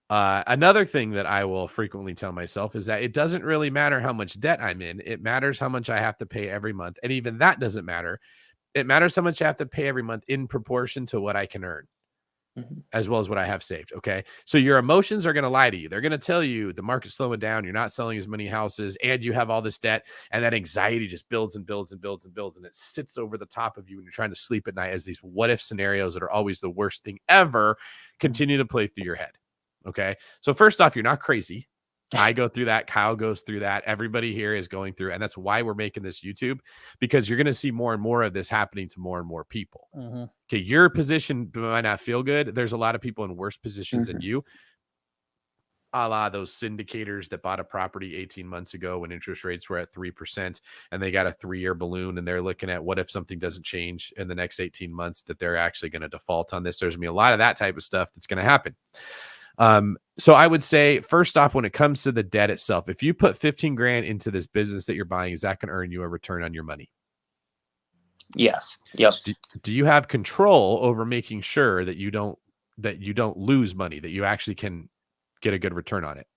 Another thing that I will frequently tell myself is that it doesn't really matter how much debt I'm in. It matters how much I have to pay every month. And even that doesn't matter. It matters how much I have to pay every month in proportion to what I can earn, as well as what I have saved. Okay. So your emotions are going to lie to you. They're going to tell you the market's slowing down. You're not selling as many houses and you have all this debt, and that anxiety just builds and builds and builds and builds. And it sits over the top of you when you're trying to sleep at night as these what if scenarios that are always the worst thing ever continue to play through your head. Okay. So first off, you're not crazy. I go through that. Kyle goes through that. Everybody here is going through. And that's why we're making this YouTube, because you're going to see more and more of this happening to more and more people. Okay. Your position might not feel good. There's a lot of people in worse positions than you. A la those syndicators that bought a property 18 months ago when interest rates were at 3% and they got a 3-year balloon, and they're looking at what if something doesn't change in the next 18 months, that they're actually going to default on this. There's going to be a lot of that type of stuff that's going to happen. So I would say, first off, when it comes to the debt itself, if you put $15,000 into this business that you're buying, is that going to earn you a return on your money? Yes. Yep. Do you have control over making sure that you don't lose money, that you actually can get a good return on it?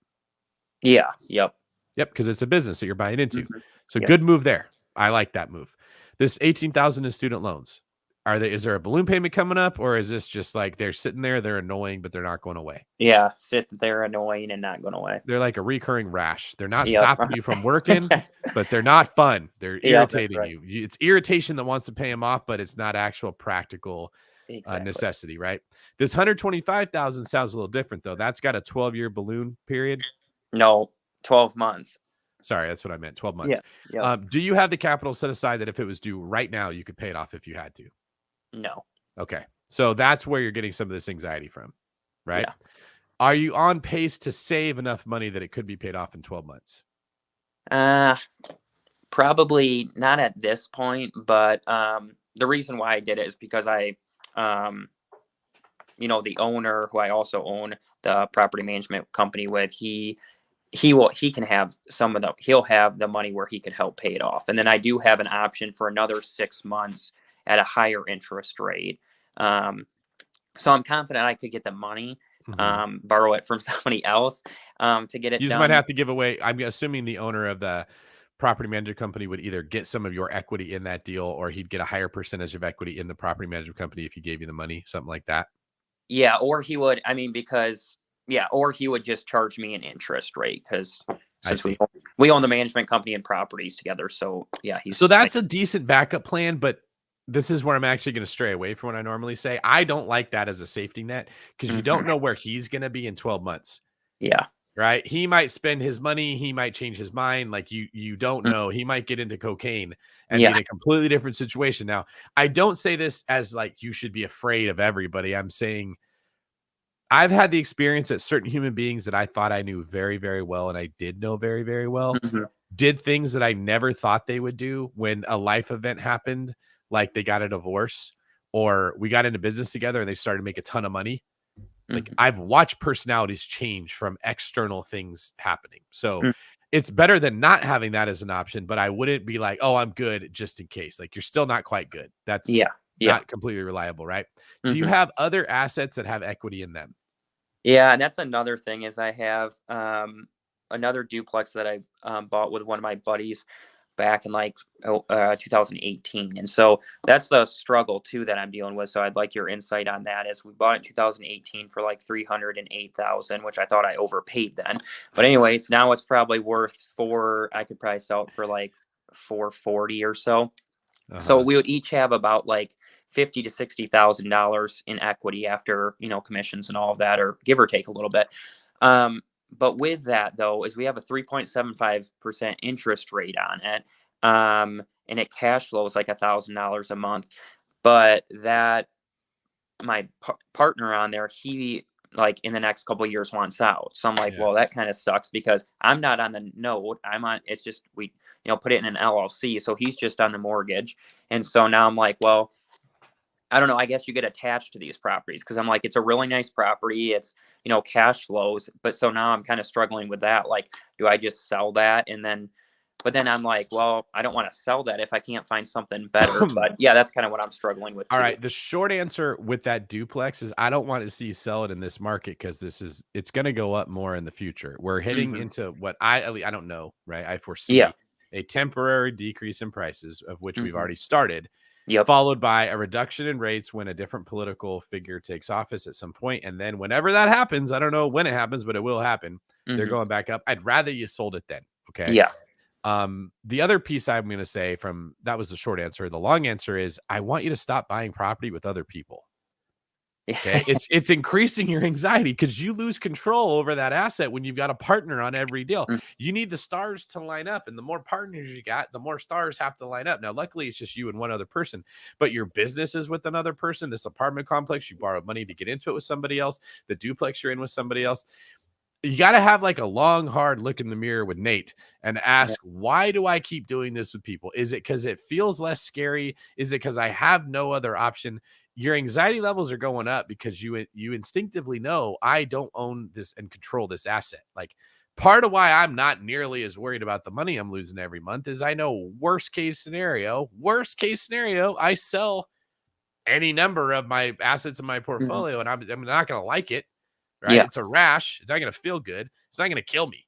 Yeah. Yep. Because it's a business that you're buying into. So good move there. I like that move. This $18,000 in student loans. Is there a balloon payment coming up, or is this just like they're sitting there, they're annoying, but they're not going away? Yeah, they're annoying and not going away. They're like a recurring rash. They're not stopping you from working, but they're not fun. They're irritating you. It's irritation that wants to pay them off, but it's not actual practical necessity, right? This $125,000 sounds a little different though. That's got a 12-year balloon period. No, 12 months. Sorry, that's what I meant. 12 months. Yeah. Do you have the capital set aside that if it was due right now, you could pay it off if you had to? No. Okay. So that's where you're getting some of this anxiety from, right? Are you on pace to save enough money that it could be paid off in 12 months? Probably not at this point, but the reason why I did it is because the owner, who I also own the property management company with, he can have he'll have the money where he could help pay it off. And then I do have an option for another 6 months at a higher interest rate. So I'm confident I could get the money, borrow it from somebody else to get it done. You just might have to give away. I'm assuming the owner of the property management company would either get some of your equity in that deal, or he'd get a higher percentage of equity in the property management company if he gave you the money, something like that. Yeah, or he would. I mean, or he would just charge me an interest rate because we own the management company and properties together. So yeah, so that's a decent backup plan, but this is where I'm actually going to stray away from what I normally say. I don't like that as a safety net because you don't know where he's going to be in 12 months. Yeah. Right. He might spend his money. He might change his mind. Like you don't know. He might get into cocaine and be in a completely different situation. Now, I don't say this as like you should be afraid of everybody. I'm saying I've had the experience that certain human beings that I thought I knew very, very well, and I did know very, very well, did things that I never thought they would do when a life event happened, like they got a divorce or we got into business together and they started to make a ton of money. Like I've watched personalities change from external things happening. So it's better than not having that as an option, but I wouldn't be like, oh, I'm good just in case. Like you're still not quite good. That's not completely reliable, right? Do you have other assets that have equity in them? Yeah, and that's another thing is I have another duplex that I bought with one of my buddies back in 2018. And so that's the struggle too that I'm dealing with. So I'd like your insight on that. As we bought it in 2018 for like $308,000, which I thought I overpaid then. But anyways, now it's probably worth I could probably sell it for like $440 or so. So we would each have about like $50,000 to $60,000 in equity after, commissions and all of that, or give or take a little bit. But with that, though, is we have a 3.75% interest rate on it, and it cash flows like $1,000 a month. But that my partner on there, he like in the next couple of years wants out. So I'm like, well, that kind of sucks because I'm not on the note. It's just we put it in an LLC, so he's just on the mortgage. And so now I'm like, well, I don't know. I guess you get attached to these properties because I'm like, it's a really nice property. It's, cash flows. But so now I'm kind of struggling with that. Like, do I just sell that? But then I'm like, well, I don't want to sell that if I can't find something better. But yeah, that's kind of what I'm struggling with. All right. The short answer with that duplex is I don't want to see you sell it in this market because it's going to go up more in the future. We're heading into what I don't know, right? I foresee a temporary decrease in prices, of which we've already started. Followed by a reduction in rates when a different political figure takes office at some point. And then whenever that happens, I don't know when it happens, but it will happen. They're going back up. I'd rather you sold it then. Okay. Yeah. The other piece I'm going to say that was the short answer. The long answer is I want you to stop buying property with other people. Okay. It's increasing your anxiety because you lose control over that asset when you've got a partner on every deal. You need the stars to line up, and the more partners you got, the more stars have to line up. Now, luckily, it's just you and one other person, but your business is with another person. This apartment complex, you borrowed money to get into it with somebody else. The duplex you're in with somebody else. You got to have like a long, hard look in the mirror with Nate and ask, why do I keep doing this with people? Is it because it feels less scary? Is it because I have no other option? Your anxiety levels are going up because you instinctively know I don't own this and control this asset. Like part of why I'm not nearly as worried about the money I'm losing every month is I know worst case scenario, I sell any number of my assets in my portfolio and I'm not going to like it. Right. Yeah. It's a rash. It's not going to feel good. It's not going to kill me.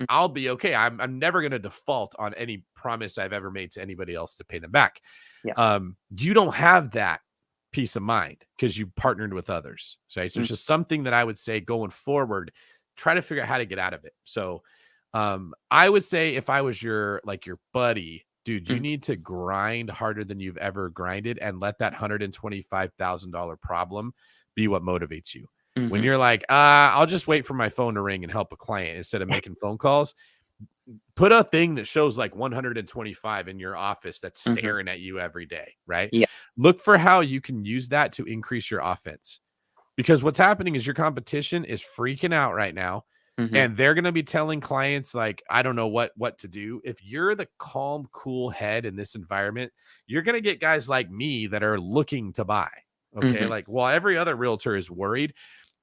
I'll be okay. I'm never going to default on any promise I've ever made to anybody else to pay them back. Yeah. You don't have that peace of mind because you partnered with others. So it's just something that I would say going forward, try to figure out how to get out of it. So I would say if I was your buddy, dude, you need to grind harder than you've ever grinded and let that $125,000 problem be what motivates you. When you're like, I'll just wait for my phone to ring and help a client instead of making phone calls, put a thing that shows like 125 in your office that's staring at you every day, right? Yeah. Look for how you can use that to increase your offense. Because what's happening is your competition is freaking out right now. Mhm. And they're going to be telling clients like, I don't know what to do. If you're the calm, cool head in this environment, you're going to get guys like me that are looking to buy. Okay. Mhm. Like, while every other realtor is worried,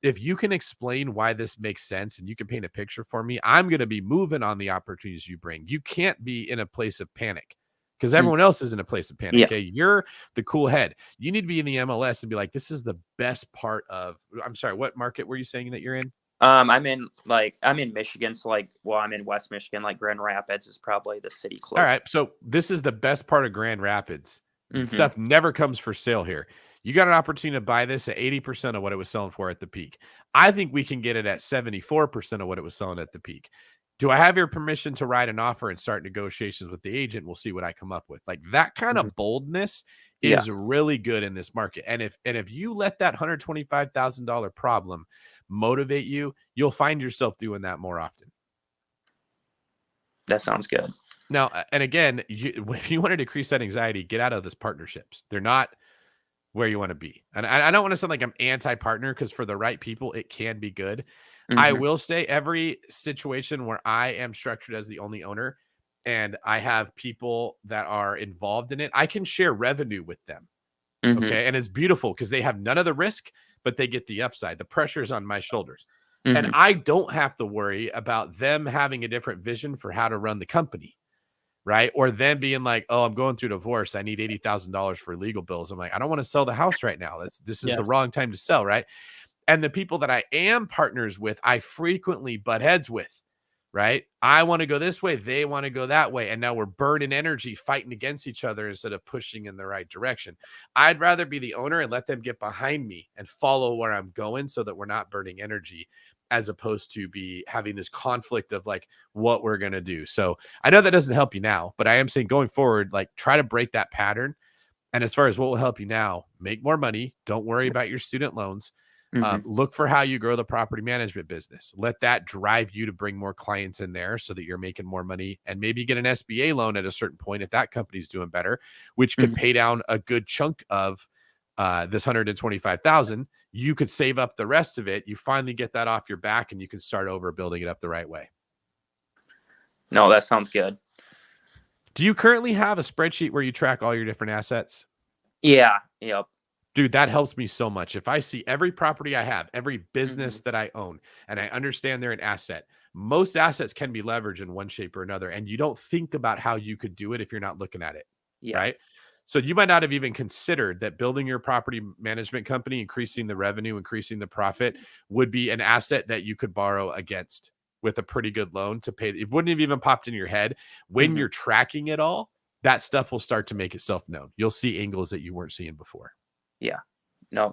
if you can explain why this makes sense and you can paint a picture for me, I'm going to be moving on the opportunities you bring. You can't be in a place of panic because everyone else is in a place of panic. Yeah. Okay. You're the cool head. You need to be in the MLS and be like, this is the best part of, I'm sorry, what market were you saying that you're in? I'm in Michigan, so I'm in West Michigan. Like Grand Rapids is probably the city close. All right. So this is the best part of Grand Rapids. Mhm. Stuff never comes for sale here. You got an opportunity to buy this at 80% of what it was selling for at the peak. I think we can get it at 74% of what it was selling at the peak. Do I have your permission to write an offer and start negotiations with the agent? We'll see what I come up with. Like, that kind of boldness is really good in this market. And if you let that $125,000 problem motivate you, you'll find yourself doing that more often. That sounds good. Now, and again, if you want to decrease that anxiety, get out of these partnerships. They're not where you want to be. And I don't want to sound like I'm anti-partner, because for the right people, it can be good. I Mhm. will say every situation where I am structured as the only owner and I have people that are involved in it, I can share revenue with them. Mhm. Okay. And it's beautiful because they have none of the risk, but they get the upside. The pressure's on my shoulders. And Mhm. I don't have to worry about them having a different vision for how to run the company. Right. Or them being like, oh, I'm going through divorce. I need $80,000 for legal bills. I'm like, I don't want to sell the house right now. This is the wrong time to sell. Right. And the people that I am partners with, I frequently butt heads with. Right. I want to go this way. They want to go that way. And now we're burning energy fighting against each other instead of pushing in the right direction. I'd rather be the owner and let them get behind me and follow where I'm going so that we're not burning energy, as opposed to be having this conflict of like what we're going to do. So I know that doesn't help you now, but I am saying going forward, like, try to break that pattern. And as far as what will help you now, make more money. Don't worry about your student loans. Mhm. Look for how you grow the property management business. Let that drive you to bring more clients in there so that you're making more money, and maybe get an SBA loan at a certain point if that company's doing better, which could pay down a good chunk of this 125,000. You could save up the rest of it. You finally get that off your back and you can start over building it up the right way. No, that sounds good. Do you currently have a spreadsheet where you track all your different assets? Yeah. Yep. Dude, that helps me so much. If I see every property I have, every business that I own, and I understand they're an asset, most assets can be leveraged in one shape or another. And you don't think about how you could do it if you're not looking at it. Yeah. Right. So you might not have even considered that building your property management company, increasing the revenue, increasing the profit, would be an asset that you could borrow against with a pretty good loan to pay. It wouldn't have even popped in your head. When you're tracking it all, that stuff will start to make itself known. You'll see angles that you weren't seeing before. Yeah. No,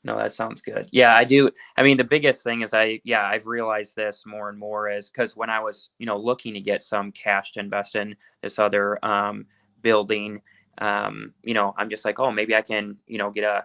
that sounds good. Yeah, I do. I mean, the biggest thing is I've realized this more and more is because when I was, looking to get some cash to invest in this other building, I'm just like, oh, maybe I can, get a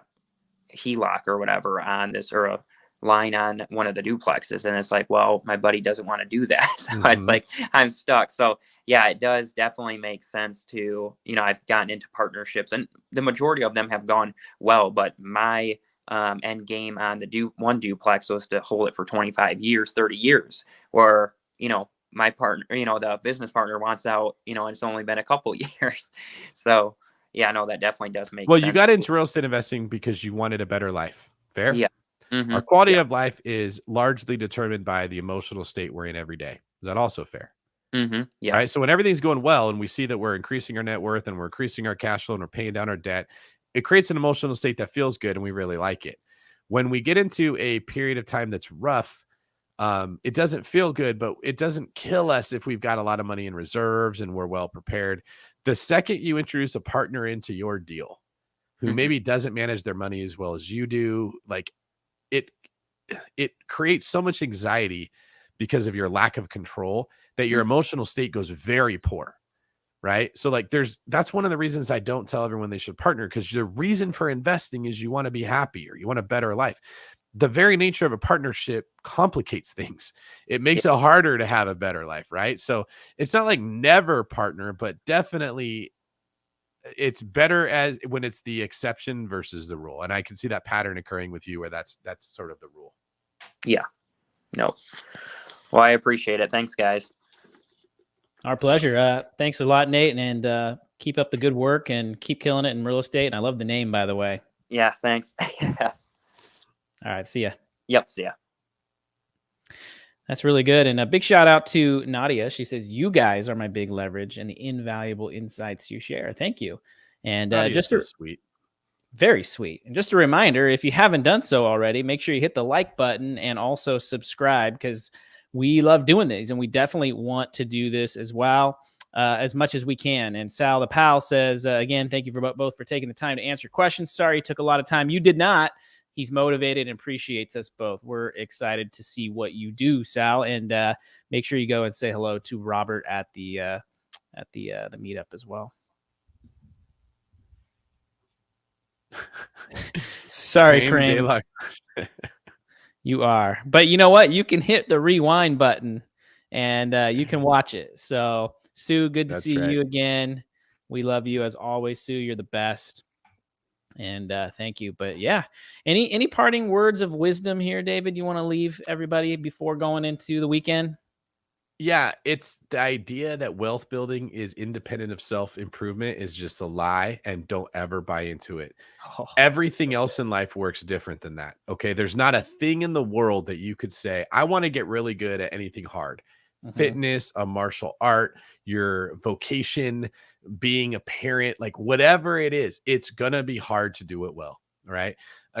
HELOC or whatever on this, or a line on one of the duplexes. And it's like, well, my buddy doesn't want to do that. So it's like, I'm stuck. So yeah, it does definitely make sense to, I've gotten into partnerships, and the majority of them have gone well, but my end game on the one duplex was to hold it for 25 years, 30 years, or, my partner, the business partner wants out, and it's only been a couple years. So yeah, no, that definitely does make sense. Well, you got into real estate investing because you wanted a better life. Fair? Yeah. Our quality of life is largely determined by the emotional state we're in every day. Is that also fair? Yeah. Right. So when everything's going well and we see that we're increasing our net worth and we're increasing our cash flow and we're paying down our debt, it creates an emotional state that feels good and we really like it. When we get into a period of time that's rough, it doesn't feel good, but it doesn't kill us if we've got a lot of money in reserves and we're well prepared. The second you introduce a partner into your deal who maybe doesn't manage their money as well as you do, like, it creates so much anxiety because of your lack of control that your emotional state goes very poor. Right. So like that's one of the reasons I don't tell everyone they should partner, because the reason for investing is you want to be happier. You want a better life. The very nature of a partnership complicates things. It makes it harder to have a better life. Right. So it's not like never partner, but definitely it's better as when it's the exception versus the rule. And I can see that pattern occurring with you where that's sort of the rule. Yeah. No. Well, I appreciate it. Thanks, guys. Our pleasure. Thanks a lot, Nate, and keep up the good work and keep killing it in real estate. And I love the name, by the way. Yeah, thanks. All right, see ya. Yep, see ya. That's really good. And a big shout out to Nadia. She says, you guys are my big leverage and the invaluable insights you share. Thank you. And just so sweet. Very sweet. And just a reminder, if you haven't done so already, make sure you hit the like button and also subscribe, because we love doing these and we definitely want to do this as well, as much as we can. And Sal the Pal says, again, thank you for both for taking the time to answer questions. Sorry it took a lot of time. You did not. He's motivated and appreciates us both. We're excited to see what you do, Sal. And make sure you go and say hello to Robert at the meetup as well. Sorry, Crane. You are. But you know what? You can hit the rewind button and you can watch it. So, Sue, good to see you again. We love you as always, Sue. You're the best. And thank you. But yeah, any parting words of wisdom here, David, you want to leave everybody before going into the weekend? Yeah, it's the idea that wealth building is independent of self-improvement is just a lie, and don't ever buy into it. Everything else in life works different than that. Okay. There's not a thing in the world that you could say, I want to get really good at anything hard. Fitness, a martial art, your vocation, being a parent, like whatever it is, it's going to be hard to do it well. Right.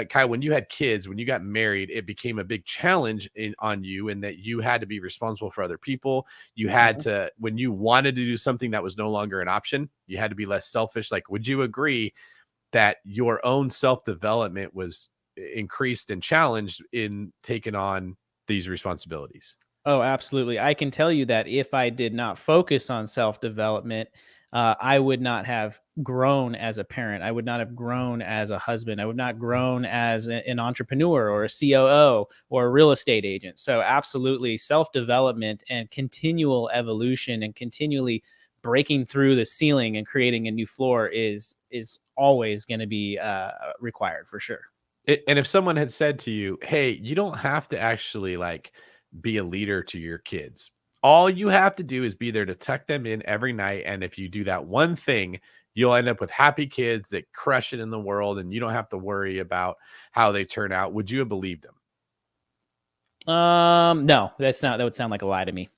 Kyle, when you had kids, when you got married, it became a big challenge on you, in that you had to be responsible for other people. You had to, when you wanted to do something that was no longer an option, you had to be less selfish. Like, would you agree that your own self-development was increased and challenged in taking on these responsibilities? Oh, absolutely. I can tell you that if I did not focus on self-development, I would not have grown as a parent. I would not have grown as a husband. I would not grown as an entrepreneur or a COO or a real estate agent. So absolutely, self-development and continual evolution and continually breaking through the ceiling and creating a new floor is always going to be required for sure. And if someone had said to you, hey, you don't have to actually like be a leader to your kids. All you have to do is be there to tuck them in every night. And if you do that one thing, you'll end up with happy kids that crush it in the world, and you don't have to worry about how they turn out. Would you have believed them? No, that would sound like a lie to me.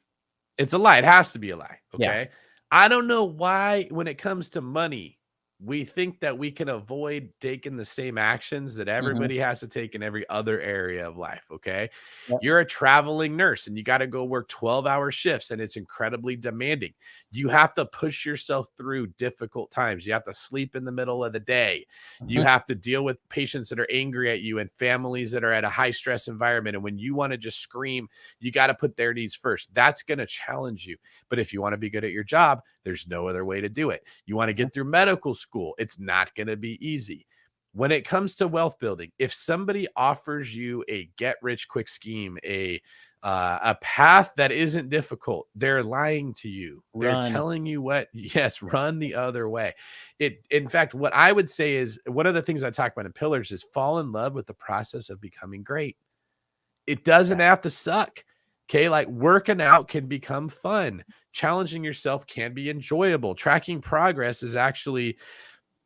It's a lie. It has to be a lie. Okay. Yeah. I don't know why, when it comes to money, we think that we can avoid taking the same actions that everybody has to take in every other area of life. Okay. Yep. You're a traveling nurse and you got to go work 12-hour shifts, and it's incredibly demanding. You have to push yourself through difficult times. You have to sleep in the middle of the day. You have to deal with patients that are angry at you and families that are at a high stress environment. And when you want to just scream, you got to put their needs first. That's going to challenge you. But if you want to be good at your job, there's no other way to do it. You want to get through medical school, it's not going to be easy. When it comes to wealth building, if somebody offers you a get rich quick scheme, a path that isn't difficult, they're lying to you. They're telling you run the other way. In fact, what I would say is, one of the things I talk about in Pillars is fall in love with the process of becoming great. It doesn't have to suck. Okay. Like, working out can become fun. Challenging yourself can be enjoyable. Tracking progress is actually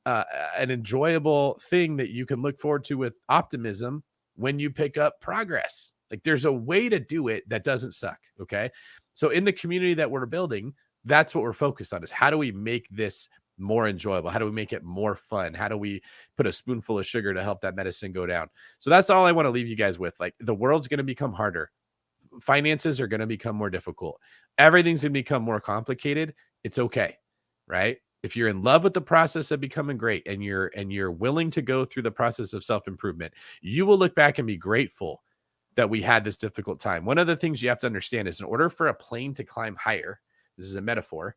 an enjoyable thing that you can look forward to with optimism when you pick up progress. Like, there's a way to do it that doesn't suck. Okay. So in the community that we're building, that's what we're focused on, is how do we make this more enjoyable? How do we make it more fun? How do we put a spoonful of sugar to help that medicine go down? So that's all I want to leave you guys with. Like, the world's going to become harder. Finances are going to become more difficult. Everything's going to become more complicated. It's okay. Right? If you're in love with the process of becoming great, and you're willing to go through the process of self-improvement, you will look back and be grateful that we had this difficult time. One of the things you have to understand is, in order for a plane to climb higher, this is a metaphor,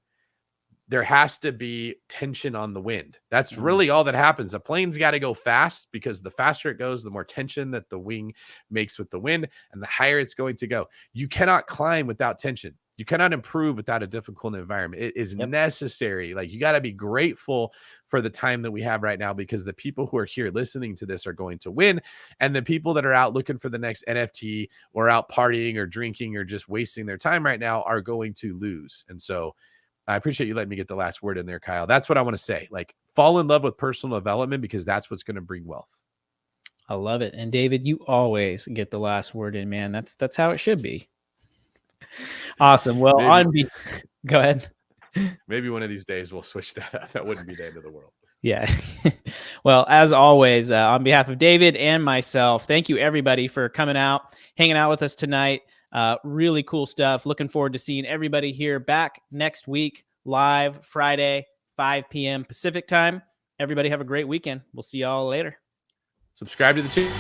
there has to be tension on the wind. That's really all that happens. A plane's got to go fast, because the faster it goes, the more tension that the wing makes with the wind, and the higher it's going to go. You cannot climb without tension. You cannot improve without a difficult environment. It is necessary. Like, you got to be grateful for the time that we have right now, because the people who are here listening to this are going to win. And the people that are out looking for the next NFT, or out partying or drinking or just wasting their time right now, are going to lose. And so I appreciate you letting me get the last word in there, Kyle. That's what I want to say. Like, fall in love with personal development, because that's what's going to bring wealth. I love it. And David, you always get the last word in, man. That's how it should be. Awesome. Well, go ahead. Maybe one of these days we'll switch that up. That wouldn't be the end of the world. Yeah. Well, as always, on behalf of David and myself, thank you everybody for coming out, hanging out with us tonight. Really cool stuff. Looking forward to seeing everybody here back next week, live Friday, 5 p.m. Pacific time. Everybody have a great weekend. We'll see y'all later. Subscribe to the channel.